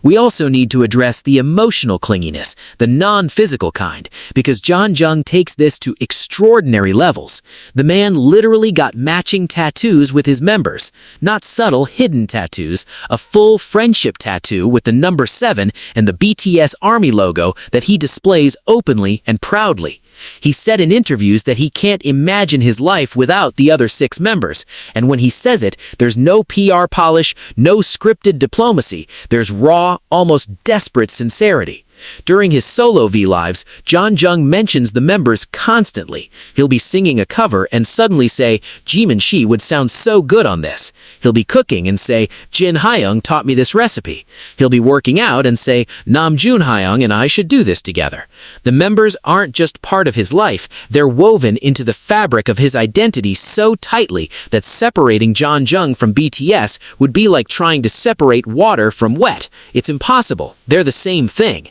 We also need to address the emotional clinginess, the non-physical kind, because Jeonjung takes this to extraordinary levels. The man literally got matching tattoos with his members, not subtle hidden tattoos, a full friendship tattoo with the number 7 and the BTS Army logo that he displays openly and proudly. He said in interviews that he can't imagine his life without the other 6 members, and when he says it, there's no PR polish, no scripted diplomacy, there's raw, almost desperate sincerity. During his solo V-Lives, Jeonjung mentions the members constantly. He'll be singing a cover and suddenly say, Jimin Shi would sound so good on this. He'll be cooking and say, Jin Taehyung taught me this recipe. He'll be working out and say, Namjoon Taehyung and I should do this together. The members aren't just part of his life, they're woven into the fabric of his identity so tightly that separating Jeonjung from BTS would be like trying to separate water from wet. It's impossible. They're the same thing.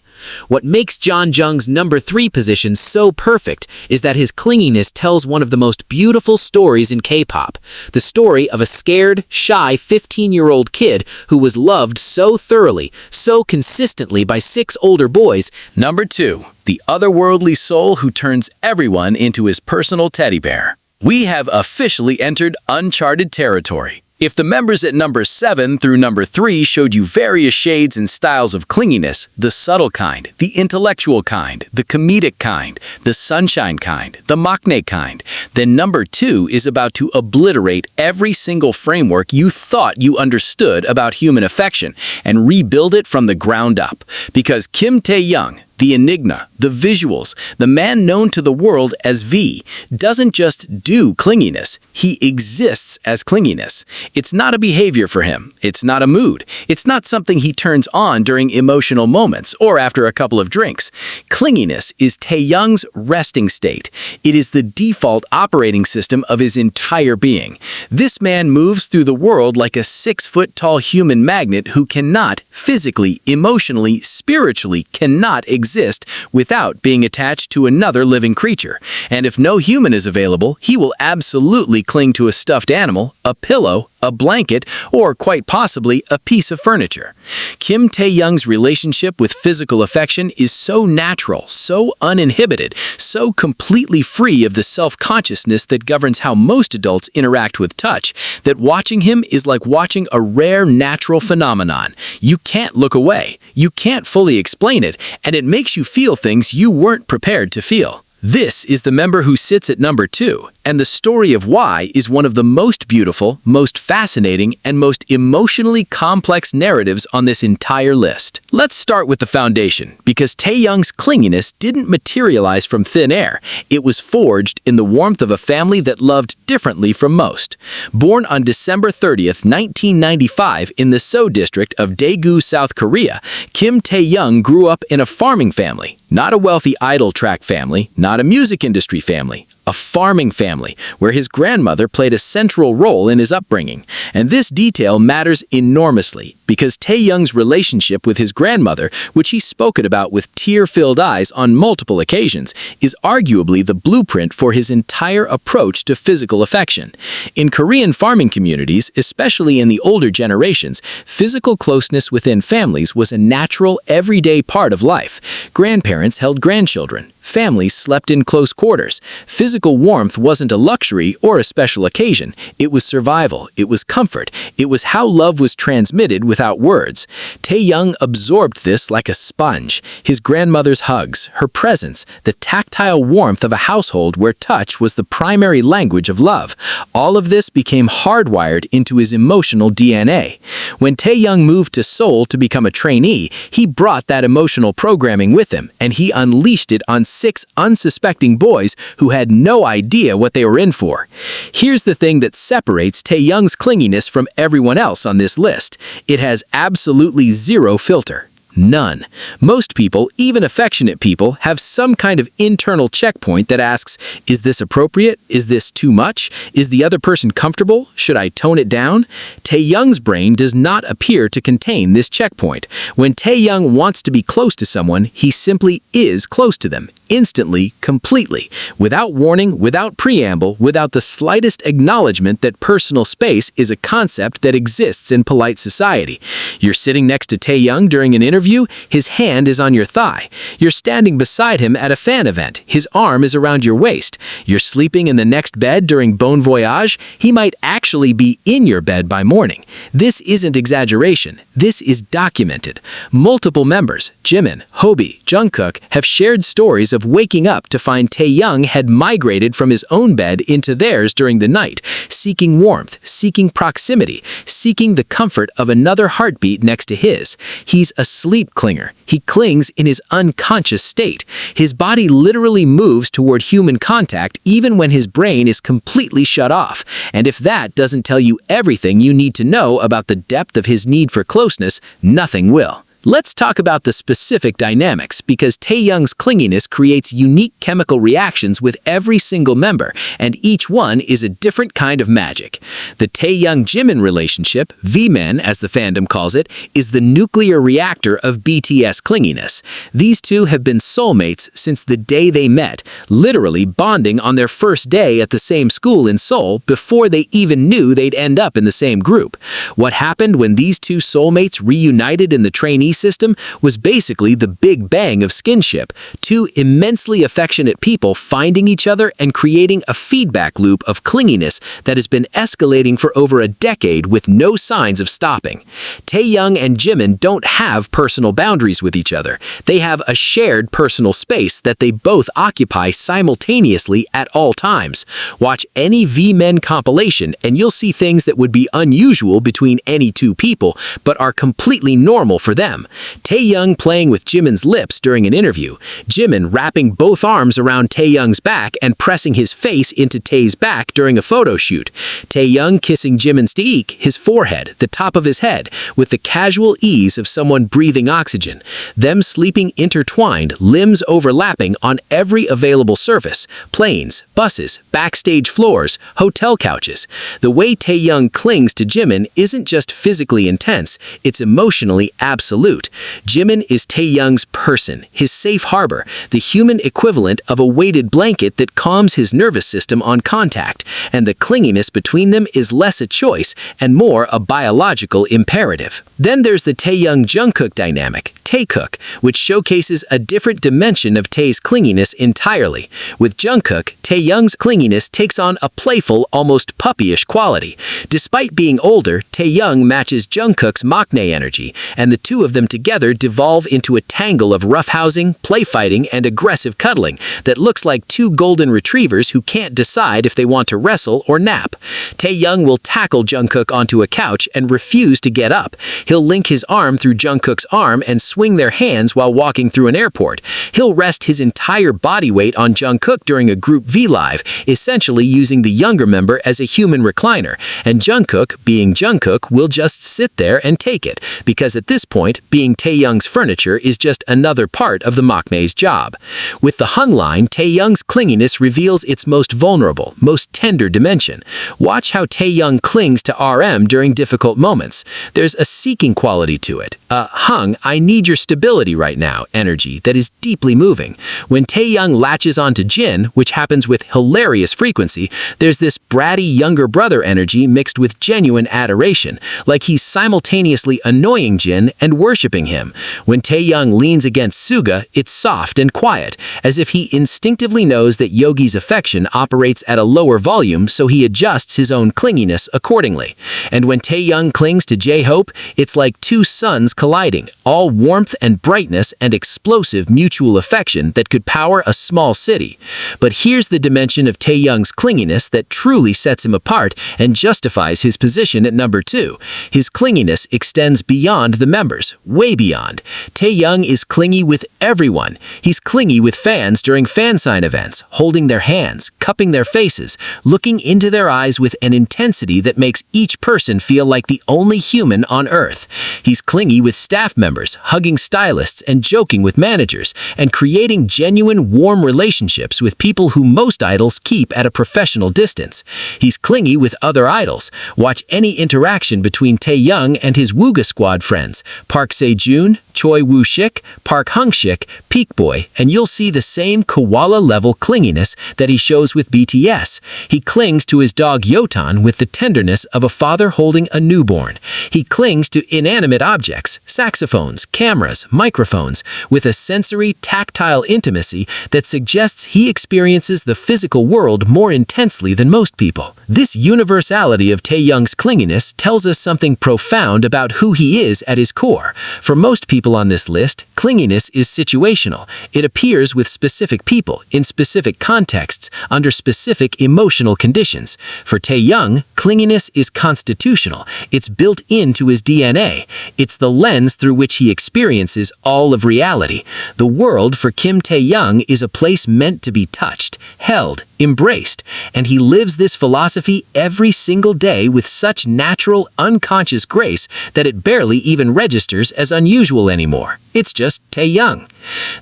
What makes Jeonjung's number 3 position so perfect is that his clinginess tells one of the most beautiful stories in K-pop. The story of a scared, shy 15-year-old kid who was loved so thoroughly, so consistently by 6 older boys. Number 2, the otherworldly soul who turns everyone into his personal teddy bear. We have officially entered uncharted territory. If the members at number 7 through number 3 showed you various shades and styles of clinginess, the subtle kind, the intellectual kind, the comedic kind, the sunshine kind, the maknae kind, then number 2 is about to obliterate every single framework you thought you understood about human affection and rebuild it from the ground up. Because Kim Taehyung, the enigma, the visuals, the man known to the world as V, doesn't just do clinginess, he exists as clinginess. It's not a behavior for him, it's not a mood, it's not something he turns on during emotional moments or after a couple of drinks. Clinginess is Taehyung's resting state. It is the default operating system of his entire being. This man moves through the world like a 6-foot-tall human magnet who cannot, physically, emotionally, spiritually, cannot exist exist without being attached to another living creature. And if no human is available, he will absolutely cling to a stuffed animal, a pillow, a blanket, or quite possibly a piece of furniture. Kim Taehyung's relationship with physical affection is so natural, so uninhibited, so completely free of the self-consciousness that governs how most adults interact with touch, that watching him is like watching a rare natural phenomenon. You can't look away, you can't fully explain it, and it makes you feel things you weren't prepared to feel. This is the member who sits at number 2, and the story of why is one of the most beautiful, most fascinating, and most emotionally complex narratives on this entire list. Let's start with the foundation, because Taehyung's clinginess didn't materialize from thin air. It was forged in the warmth of a family that loved differently from most. Born on December 30th, 1995 in the So district of Daegu, South Korea, Kim Taehyung grew up in a farming family. Not a wealthy idol track family, not a music industry family, a farming family where his grandmother played a central role in his upbringing. And this detail matters enormously because Taehyung's relationship with his grandmother, which he's spoken about with tear-filled eyes on multiple occasions, is arguably the blueprint for his entire approach to physical affection. In Korean farming communities, especially in the older generations, physical closeness within families was a natural, everyday part of life. Grandparents held grandchildren. Families slept in close quarters. Physical warmth wasn't a luxury or a special occasion. It was survival. It was comfort. It was how love was transmitted without words. Taehyung absorbed this like a sponge. His grandmother's hugs, her presence, the tactile warmth of a household where touch was the primary language of love. All of this became hardwired into his emotional DNA. When Taehyung moved to Seoul to become a trainee, he brought that emotional programming with him, and he unleashed it on 6 unsuspecting boys who had no idea what they were in for. Here's the thing that separates Taehyung's clinginess from everyone else on this list. It has absolutely zero filter. None. Most people, even affectionate people, have some kind of internal checkpoint that asks, is this appropriate? Is this too much? Is the other person comfortable? Should I tone it down? Taehyung's brain does not appear to contain this checkpoint. When Taehyung wants to be close to someone, he simply is close to them. Instantly, completely, without warning, without preamble, without the slightest acknowledgement that personal space is a concept that exists in polite society. You're sitting next to Taehyung during an interview, his hand is on your thigh. You're standing beside him at a fan event, his arm is around your waist. You're sleeping in the next bed during Bon Voyage, he might actually be in your bed by morning. This isn't exaggeration, this is documented. Multiple members, Jimin, Hobi, Jungkook, have shared stories of waking up to find Taehyung had migrated from his own bed into theirs during the night, seeking warmth, seeking proximity, seeking the comfort of another heartbeat next to his. He's a sleep clinger. He clings in his unconscious state. His body literally moves toward human contact even when his brain is completely shut off. And if that doesn't tell you everything you need to know about the depth of his need for closeness, nothing will. Let's talk about the specific dynamics, because Taehyung's clinginess creates unique chemical reactions with every single member, and each one is a different kind of magic. The Taehyung-Jimin relationship, V-Men as the fandom calls it, is the nuclear reactor of BTS clinginess. These two have been soulmates since the day they met, literally bonding on their first day at the same school in Seoul before they even knew they'd end up in the same group. What happened when these two soulmates reunited in the trainee system was basically the Big Bang of skinship, two immensely affectionate people finding each other and creating a feedback loop of clinginess that has been escalating for over a decade with no signs of stopping. Taehyung and Jimin don't have personal boundaries with each other. They have a shared personal space that they both occupy simultaneously at all times. Watch any V-Men compilation and you'll see things that would be unusual between any two people, but are completely normal for them. Taehyung playing with Jimin's lips during an interview, Jimin wrapping both arms around Taehyung's back and pressing his face into Tae's back during a photo shoot, Taehyung kissing Jimin's cheek, his forehead, the top of his head, with the casual ease of someone breathing oxygen, them sleeping intertwined, limbs overlapping on every available surface, planes, buses, backstage floors, hotel couches. The way Taehyung clings to Jimin isn't just physically intense, it's emotionally absolute. absolute. Jimin is Taehyung's person, his safe harbor, the human equivalent of a weighted blanket that calms his nervous system on contact, and the clinginess between them is less a choice and more a biological imperative. Then there's the Taehyung-Jungkook dynamic, Taekook, which showcases a different dimension of Tae's clinginess entirely. With Jungkook, Taehyung's clinginess takes on a playful, almost puppyish quality. Despite being older, Taehyung matches Jungkook's maknae energy, and the two of them together devolve into a tangle of roughhousing, play-fighting, and aggressive cuddling that looks like two golden retrievers who can't decide if they want to wrestle or nap. Taehyung will tackle Jungkook onto a couch and refuse to get up. He'll link his arm through Jungkook's arm and swing their hands while walking through an airport. He'll rest his entire body weight on Jungkook during a group V Live, essentially using the younger member as a human recliner, and Jungkook, being Jungkook, will just sit there and take it, because at this point, being Taehyung's furniture is just another part of the maknae's job. With the hung line, Taehyung's clinginess reveals its most vulnerable, most tender dimension. Watch how Taehyung clings to RM during difficult moments. There's a seeking quality to it, a hung, I need your stability right now energy that is deeply moving. When Taehyung latches onto Jin, which happens with hilarious frequency, there's this bratty younger brother energy mixed with genuine adoration, like he's simultaneously annoying Jin and worshipping him. When Taehyung leans against Suga, it's soft and quiet, as if he instinctively knows that Yogi's affection operates at a lower volume, so he adjusts his own clinginess accordingly. And when Taehyung clings to J-Hope, it's like two suns colliding, all warmth and brightness and explosive mutual affection that could power a small city. But here's the dimension of Taehyung's clinginess that truly sets him apart and justifies his position at number 2. His clinginess extends beyond the members, way beyond. Taehyung is clingy with everyone. He's clingy with fans during fan sign events, holding their hands, cupping their faces, looking into their eyes with an intensity that makes each person feel like the only human on Earth. He's clingy with staff members, hugging stylists and joking with managers, and creating genuine, warm relationships with people who most idols keep at a professional distance. He's clingy with other idols. Watch any interaction between Taehyung and his Wooga Squad friends, Park Sejun, Choi Woo-shik, Park Hung-shik, Peak Boy, and you'll see the same koala-level clinginess that he shows with BTS. He clings to his dog Yotan with the tenderness of a father holding a newborn. He clings to inanimate objects, saxophones, cameras, microphones, with a sensory, tactile intimacy that suggests he experiences the physical world more intensely than most people. This universality of Taehyung's clinginess tells us something profound about who he is at his core. For most people on this list, clinginess is situational. It appears with specific people, in specific contexts, under specific emotional conditions. For Taehyung, clinginess is constitutional. It's built into his DNA. It's the lens through which he experiences all of reality. The world for Kim Taehyung is a place meant to be touched, held, embraced, and he lives this philosophy every single day with such natural, unconscious grace that it barely even registers as unusual anymore. It's just Taehyung.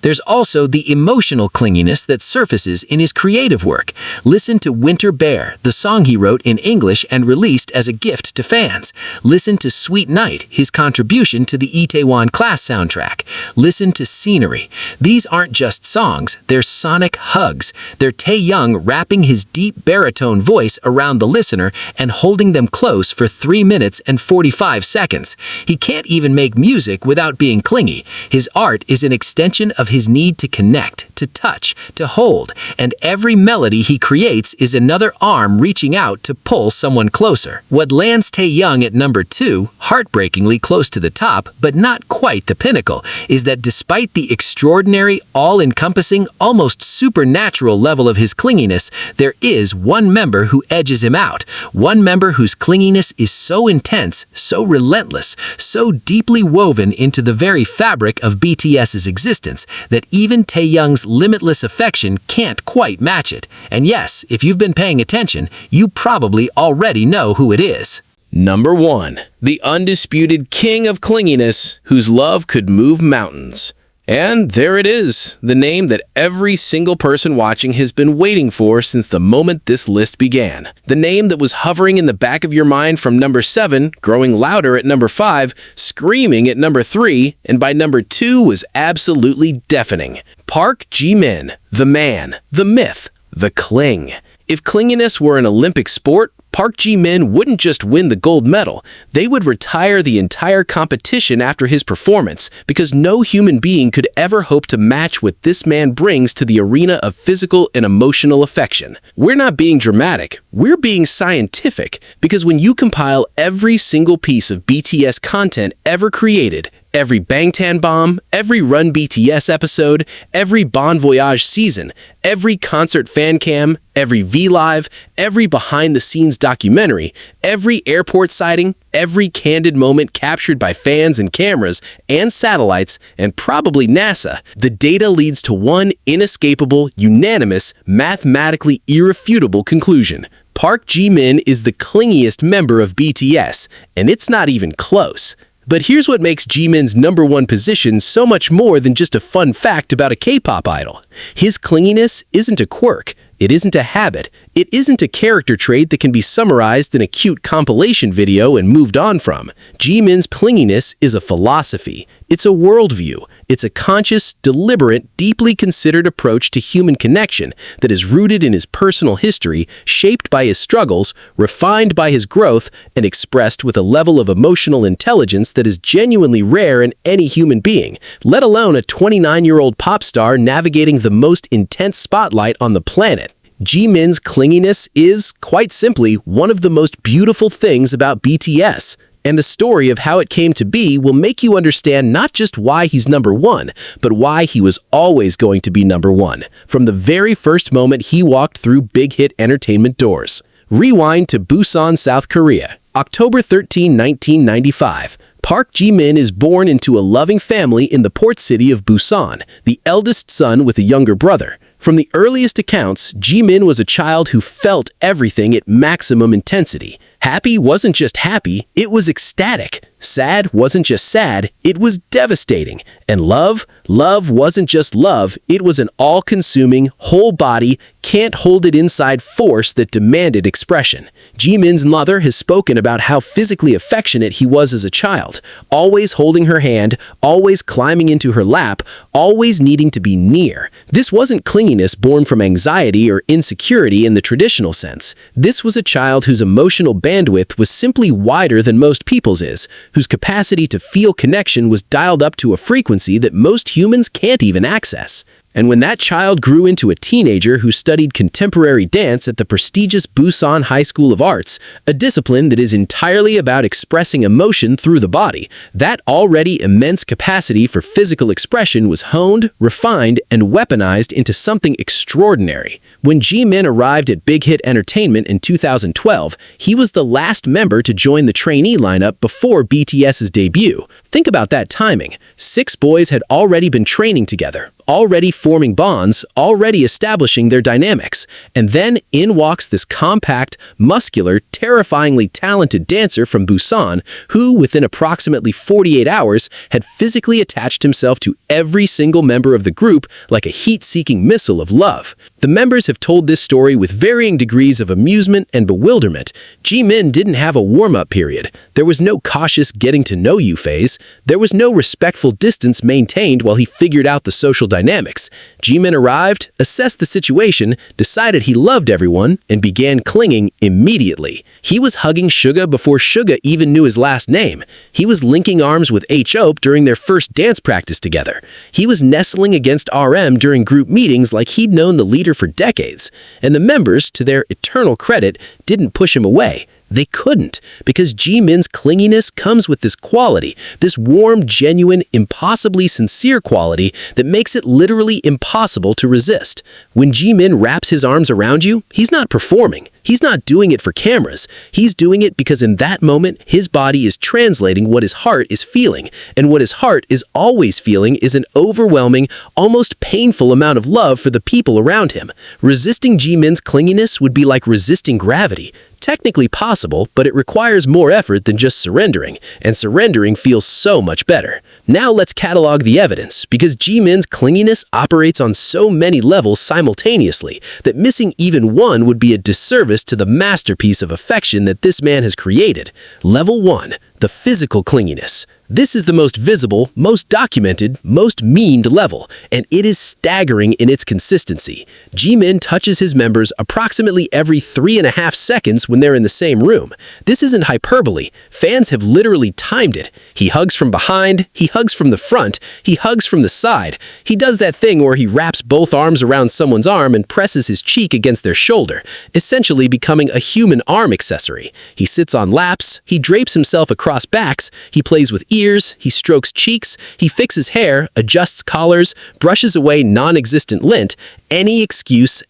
There's also the emotional clinginess that surfaces in his creative work. Listen to Winter Bear, the song he wrote in English and released as a gift to fans. Listen to Sweet Night, his contribution to the Itaewon Class soundtrack. Listen to Scenery. These aren't just songs, they're sonic hugs. They're Taehyung wrapping his deep baritone voice around the listener and holding them close for 3 minutes and 45 seconds. He can't even make music without being clingy. His art is an extension of his need to connect, to touch, to hold, and every melody he creates is another arm reaching out to pull someone closer. What lands Taehyung at number 2, heartbreakingly close to the top, but not quite the pinnacle, is that despite the extraordinary, all-encompassing, almost supernatural level of his clinginess, there is one member who edges him out. One member whose clinginess is so intense, so relentless, so deeply woven into the very fabric of BTS's existence that even Taehyung's limitless affection can't quite match it. And yes, if you've been paying attention, you probably already know who it is. Number 1. The undisputed king of clinginess, whose love could move mountains. And there it is, the name that every single person watching has been waiting for since the moment this list began. The name that was hovering in the back of your mind from number 7, growing louder at number 5, screaming at number 3, and by number 2 was absolutely deafening. Park Jimin, the man, the myth, the cling. If clinginess were an Olympic sport, Park Jimin wouldn't just win the gold medal, they would retire the entire competition after his performance, because no human being could ever hope to match what this man brings to the arena of physical and emotional affection. We're not being dramatic, we're being scientific, because when you compile every single piece of BTS content ever created, every Bangtan Bomb, every Run BTS episode, every Bon Voyage season, every concert fan cam, every V-Live, every behind-the-scenes documentary, every airport sighting, every candid moment captured by fans and cameras and satellites, and probably NASA, the data leads to one inescapable, unanimous, mathematically irrefutable conclusion. Park Jimin is the clingiest member of BTS, and it's not even close. But here's what makes Jimin's number 1 position so much more than just a fun fact about a K-pop idol. His clinginess isn't a quirk, it isn't a habit, it isn't a character trait that can be summarized in a cute compilation video and moved on from. Jimin's clinginess is a philosophy, it's a worldview, it's a conscious, deliberate, deeply considered approach to human connection that is rooted in his personal history, shaped by his struggles, refined by his growth, and expressed with a level of emotional intelligence that is genuinely rare in any human being, let alone a 29-year-old pop star navigating the most intense spotlight on the planet. Jimin's clinginess is, quite simply, one of the most beautiful things about BTS. And the story of how it came to be will make you understand not just why he's number 1, but why he was always going to be number 1, from the very first moment he walked through Big Hit Entertainment doors. Rewind to Busan, South Korea, October 13, 1995. Park Jimin is born into a loving family in the port city of Busan, the eldest son with a younger brother. From the earliest accounts, Jimin was a child who felt everything at maximum intensity. Happy wasn't just happy, it was ecstatic. Sad wasn't just sad, it was devastating. And love wasn't just love, it was an all-consuming, whole-body, can't-hold-it-inside force that demanded expression. Jimin's mother has spoken about how physically affectionate he was as a child, always holding her hand, always climbing into her lap, always needing to be near. This wasn't clinginess born from anxiety or insecurity in the traditional sense. This was a child whose emotional bandwidth was simply wider than most people's is, whose capacity to feel connection was dialed up to a frequency that most humans can't even access. And when that child grew into a teenager who studied contemporary dance at the prestigious Busan High School of Arts, a discipline that is entirely about expressing emotion through the body, that already immense capacity for physical expression was honed, refined, and weaponized into something extraordinary. When Jimin arrived at Big Hit Entertainment in 2012, he was the last member to join the trainee lineup before BTS's debut. Think about that timing. 6 boys had already been training together, already forming bonds, already establishing their dynamics. And then in walks this compact, muscular, terrifyingly talented dancer from Busan who, within approximately 48 hours, had physically attached himself to every single member of the group like a heat-seeking missile of love. The members have told this story with varying degrees of amusement and bewilderment. Jimin didn't have a warm-up period. There was no cautious getting-to-know-you phase. There was no respectful distance maintained while he figured out the social dynamics. Jimin arrived, assessed the situation, decided he loved everyone, and began clinging immediately. He was hugging Suga before Suga even knew his last name. He was linking arms with Hope during their first dance practice together. He was nestling against RM during group meetings like he'd known the leader for decades. And the members, to their eternal credit, didn't push him away. They couldn't, because Jimin's clinginess comes with this quality, this warm, genuine, impossibly sincere quality that makes it literally impossible to resist. When Jimin wraps his arms around you, he's not performing. He's not doing it for cameras. He's doing it because in that moment, his body is translating what his heart is feeling. And what his heart is always feeling is an overwhelming, almost painful amount of love for the people around him. Resisting Jimin's clinginess would be like resisting gravity. Technically possible, but it requires more effort than just surrendering, and surrendering feels so much better. Now let's catalog the evidence, because Jimin's clinginess operates on so many levels simultaneously that missing even one would be a disservice to the masterpiece of affection that this man has created. Level 1. The physical clinginess. This is the most visible, most documented, most memed level, and it is staggering in its consistency. Jimin touches his members approximately every 3.5 seconds when they're in the same room. This isn't hyperbole. Fans have literally timed it. He hugs from behind, he hugs from the front, he hugs from the side. He does that thing where he wraps both arms around someone's arm and presses his cheek against their shoulder, essentially becoming a human arm accessory. He sits on laps, he drapes himself across backs, he plays with ears, he strokes cheeks, he fixes hair, adjusts collars, brushes away non-existent lint, any excuse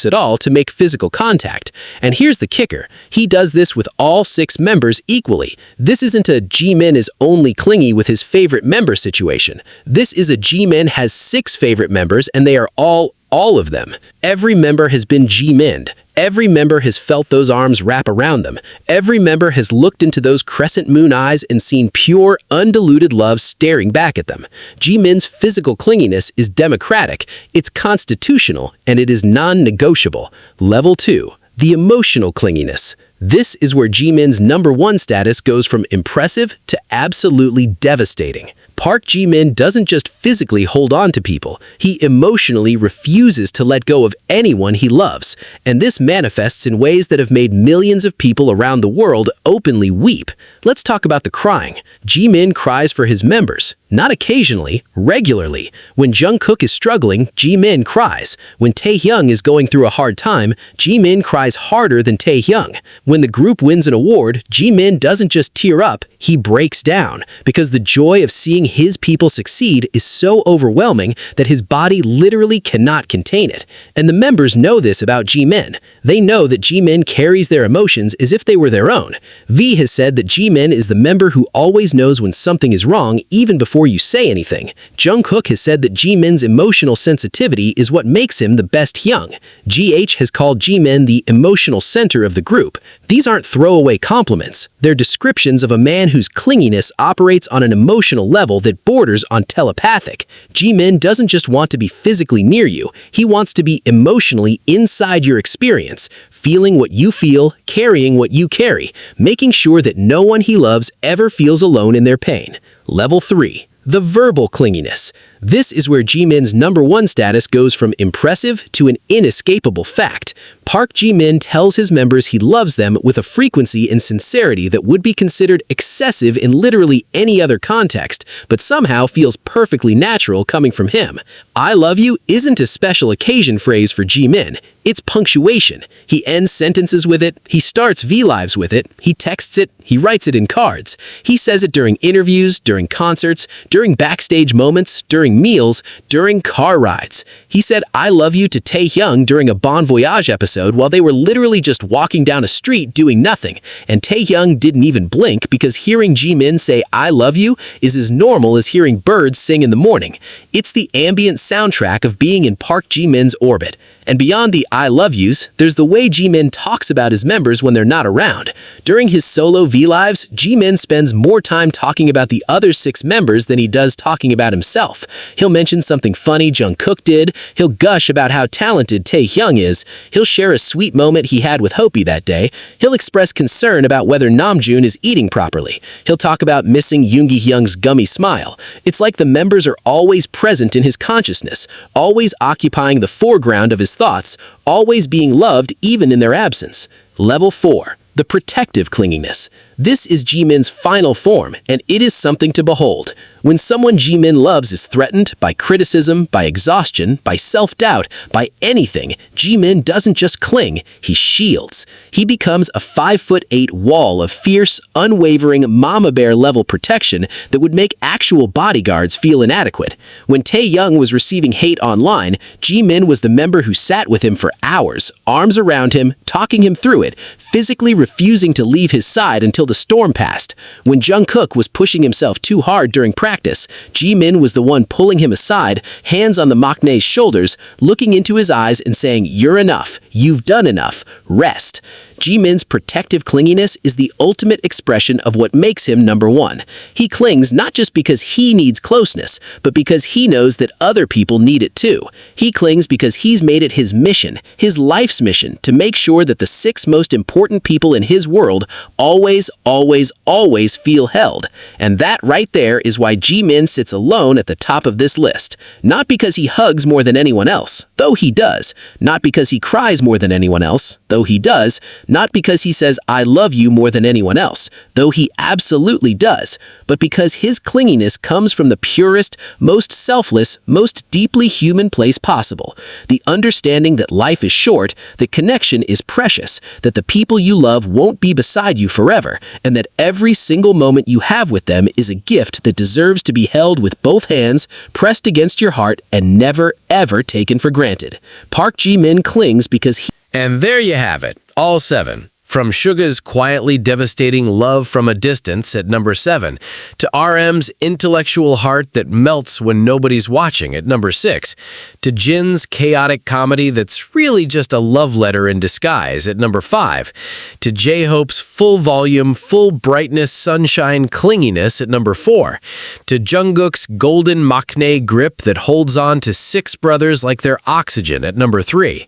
at all to make physical contact. And here's the kicker. He does this with all 6 members equally. This isn't a Jimin is only clingy with his favorite member situation. This is a Jimin has 6 favorite members and they are all of them. Every member has been Jimin'd. Every member has felt those arms wrap around them. Every member has looked into those crescent moon eyes and seen pure, undiluted love staring back at them. Jimin's physical clinginess is democratic, it's constitutional, and it is non-negotiable. Level 2. The emotional clinginess. This is where Jimin's #1 status goes from impressive to absolutely devastating. Park Jimin doesn't just physically hold on to people, he emotionally refuses to let go of anyone he loves, and this manifests in ways that have made millions of people around the world openly weep. Let's talk about the crying. Jimin cries for his members, not occasionally, regularly. When Jungkook is struggling, Jimin cries. When Taehyung is going through a hard time, Jimin cries harder than Taehyung. When the group wins an award, Jimin doesn't just tear up, he breaks down, because the joy of seeing his people succeed is so overwhelming that his body literally cannot contain it. And the members know this about Jimin. They know that Jimin carries their emotions as if they were their own. V has said that Jimin is the member who always knows when something is wrong even before you say anything. Jungkook has said that Jimin's emotional sensitivity is what makes him the best Hyung. GH has called Jimin the emotional center of the group. These aren't throwaway compliments. They're descriptions of a man whose clinginess operates on an emotional level that borders on telepathic. Jimin doesn't just want to be physically near you, he wants to be emotionally inside your experience, feeling what you feel, carrying what you carry, making sure that no one he loves ever feels alone in their pain. Level 3. The verbal clinginess. This is where Jimin's #1 status goes from impressive to an inescapable fact. Park Jimin tells his members he loves them with a frequency and sincerity that would be considered excessive in literally any other context, but somehow feels perfectly natural coming from him. I love you isn't a special occasion phrase for Jimin. It's punctuation. He ends sentences with it, he starts V-Lives with it, he texts it, he writes it in cards. He says it during interviews, during concerts, during backstage moments, during meals, during car rides. He said I love you to Taehyung during a Bon Voyage episode while they were literally just walking down a street doing nothing, and Taehyung didn't even blink because hearing Jimin say I love you is as normal as hearing birds sing in the morning. It's the ambient soundtrack of being in Park Jimin's orbit. And beyond the I love yous, there's the way Jimin talks about his members when they're not around. During his solo V-Lives, Jimin spends more time talking about the other 6 members than he does talking about himself. He'll mention something funny Jungkook did, he'll gush about how talented Taehyung is, he'll share a sweet moment he had with Hopi that day, he'll express concern about whether Namjoon is eating properly, he'll talk about missing Yoongi Hyung's gummy smile. It's like the members are always present in his consciousness, always occupying the foreground of his thoughts, always being loved even in their absence. Level 4. The protective clinginess. This is Jimin's final form, and it is something to behold. When someone Jimin loves is threatened by criticism, by exhaustion, by self-doubt, by anything, Jimin doesn't just cling, he shields. He becomes a 5'8" wall of fierce, unwavering mama bear level protection that would make actual bodyguards feel inadequate. When Taehyung was receiving hate online, Jimin was the member who sat with him for hours, arms around him, talking him through it, physically refusing to leave his side until the storm passed. When Jungkook was pushing himself too hard during practice, Jimin was the one pulling him aside, hands on the maknae's shoulders, looking into his eyes and saying, "You're enough. You've done enough. Rest." Jimin's protective clinginess is the ultimate expression of what makes him number one. He clings not just because he needs closeness, but because he knows that other people need it too. He clings because he's made it his mission, his life's mission, to make sure that the 6 most important people in his world always, always, always feel held. And that right there is why Jimin sits alone at the top of this list. Not because he hugs more than anyone else, though he does. Not because he cries more than anyone else, though he does. Not because he says, "I love you" more than anyone else, though he absolutely does, but because his clinginess comes from the purest, most selfless, most deeply human place possible. The understanding that life is short, that connection is precious, that the people you love won't be beside you forever, and that every single moment you have with them is a gift that deserves to be held with both hands, pressed against your heart, and never, ever taken for granted. Park Ji-min clings because he... And there you have it, all 7. From Suga's quietly devastating love from a distance at number 7, to RM's intellectual heart that melts when nobody's watching at number 6, to Jin's chaotic comedy that's really just a love letter in disguise at number 5, to J-Hope's full volume, full brightness, sunshine clinginess at number 4, to Jungkook's golden maknae grip that holds on to 6 brothers like they're oxygen at number 3,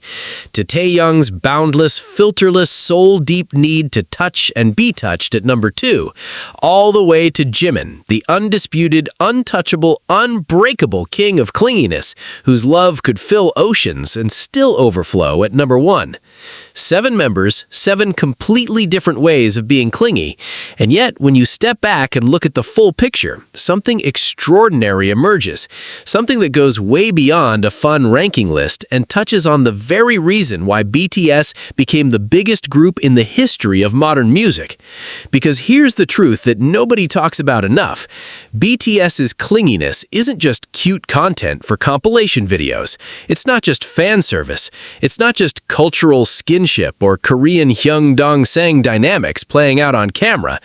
to Taehyung's boundless, filterless, soul-deep need to touch and be touched at number 2, all the way to Jimin, the undisputed, untouchable, unbreakable king of clinginess, whose love could fill oceans and still overflow at number 1. 7 members, 7 completely different ways of being clingy, and yet when you step back and look at the full picture, something extraordinary emerges, something that goes way beyond a fun ranking list and touches on the very reason why BTS became the biggest group in the history of modern music. Because here's the truth that nobody talks about enough. BTS's clinginess isn't just cute content for compilation videos. It's not just fan service. It's not just cultural skinship or Korean Hyung-dong-sang dynamics playing out on camera.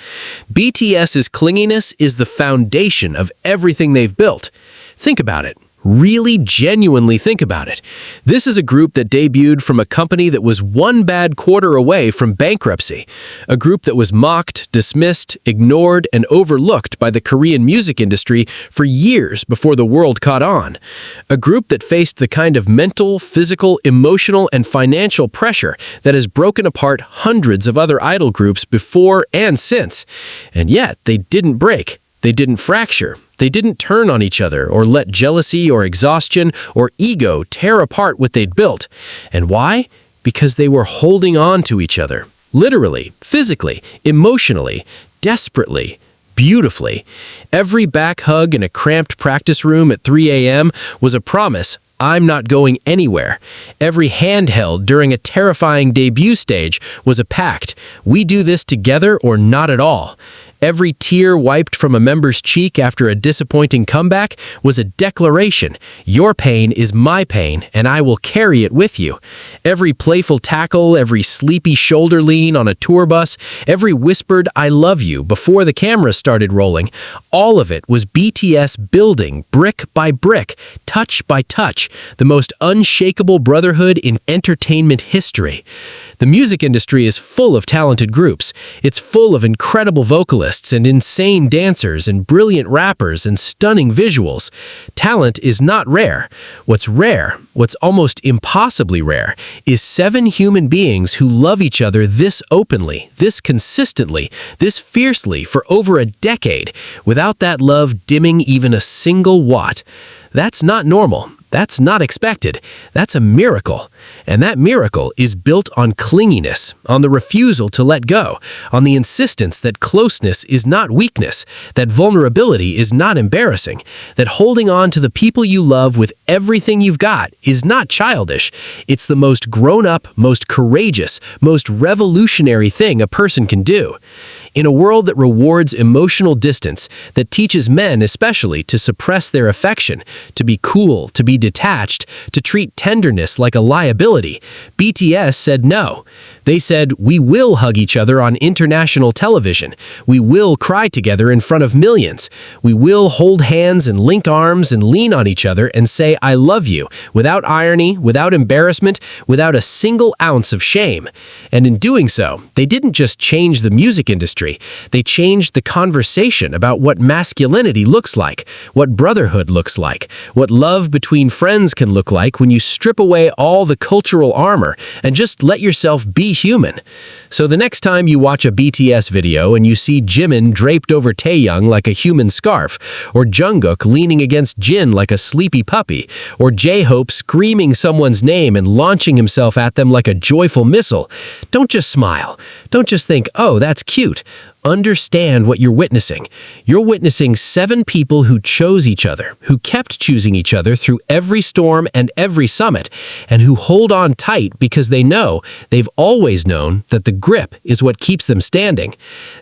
BTS's clinginess is the foundation of everything they've built. Think about it. Really genuinely think about it. This is a group that debuted from a company that was one bad quarter away from bankruptcy. A group that was mocked, dismissed, ignored, and overlooked by the Korean music industry for years before the world caught on. A group that faced the kind of mental, physical, emotional, and financial pressure that has broken apart hundreds of other idol groups before and since. And yet, they didn't break. They didn't fracture. They didn't turn on each other or let jealousy or exhaustion or ego tear apart what they'd built. And why? Because they were holding on to each other. Literally, physically, emotionally, desperately, beautifully. Every back hug in a cramped practice room at 3 a.m. was a promise, I'm not going anywhere. Every hand held during a terrifying debut stage was a pact, we do this together or not at all. Every tear wiped from a member's cheek after a disappointing comeback was a declaration, your pain is my pain, and I will carry it with you. Every playful tackle, every sleepy shoulder lean on a tour bus, every whispered I love you before the camera started rolling, all of it was BTS building, brick by brick, touch by touch, the most unshakable brotherhood in entertainment history. The music industry is full of talented groups. It's full of incredible vocalists and insane dancers and brilliant rappers and stunning visuals. Talent is not rare. What's rare, what's almost impossibly rare, is 7 human beings who love each other this openly, this consistently, this fiercely for over a decade, without that love dimming even a single watt. That's not normal. That's not expected. That's a miracle. And that miracle is built on clinginess, on the refusal to let go, on the insistence that closeness is not weakness, that vulnerability is not embarrassing, that holding on to the people you love with everything you've got is not childish. It's the most grown-up, most courageous, most revolutionary thing a person can do. In a world that rewards emotional distance, that teaches men especially to suppress their affection, to be cool, to be detached, to treat tenderness like a liability, credibility. BTS said no. They said, "We will hug each other on international television. We will cry together in front of millions. We will hold hands and link arms and lean on each other and say, 'I love you,' without irony, without embarrassment, without a single ounce of shame." And in doing so, they didn't just change the music industry. They changed the conversation about what masculinity looks like, what brotherhood looks like, what love between friends can look like when you strip away all the cultural armor and just let yourself be human. So the next time you watch a BTS video and you see Jimin draped over Taehyung like a human scarf, or Jungkook leaning against Jin like a sleepy puppy, or J-Hope screaming someone's name and launching himself at them like a joyful missile, don't just smile. Don't just think, "Oh, that's cute." Understand what you're witnessing. You're witnessing 7 people who chose each other, who kept choosing each other through every storm and every summit, and who hold on tight because they've always known that the grip is what keeps them standing.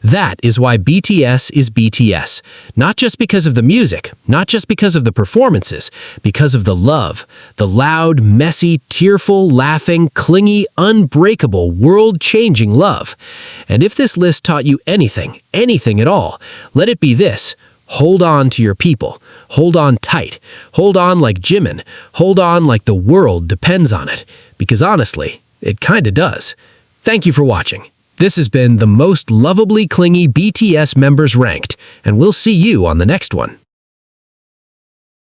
That is why BTS is BTS. Not just because of the music, not just because of the performances, because of the love. The loud, messy, tearful, laughing, clingy, unbreakable, world-changing love. And if this list taught you anything at all, let it be this: hold on to your people. Hold on tight. Hold on like Jimin. Hold on like the world depends on it. Because honestly, it kinda does. Thank you for watching. This has been the most lovably clingy BTS members ranked, and we'll see you on the next one.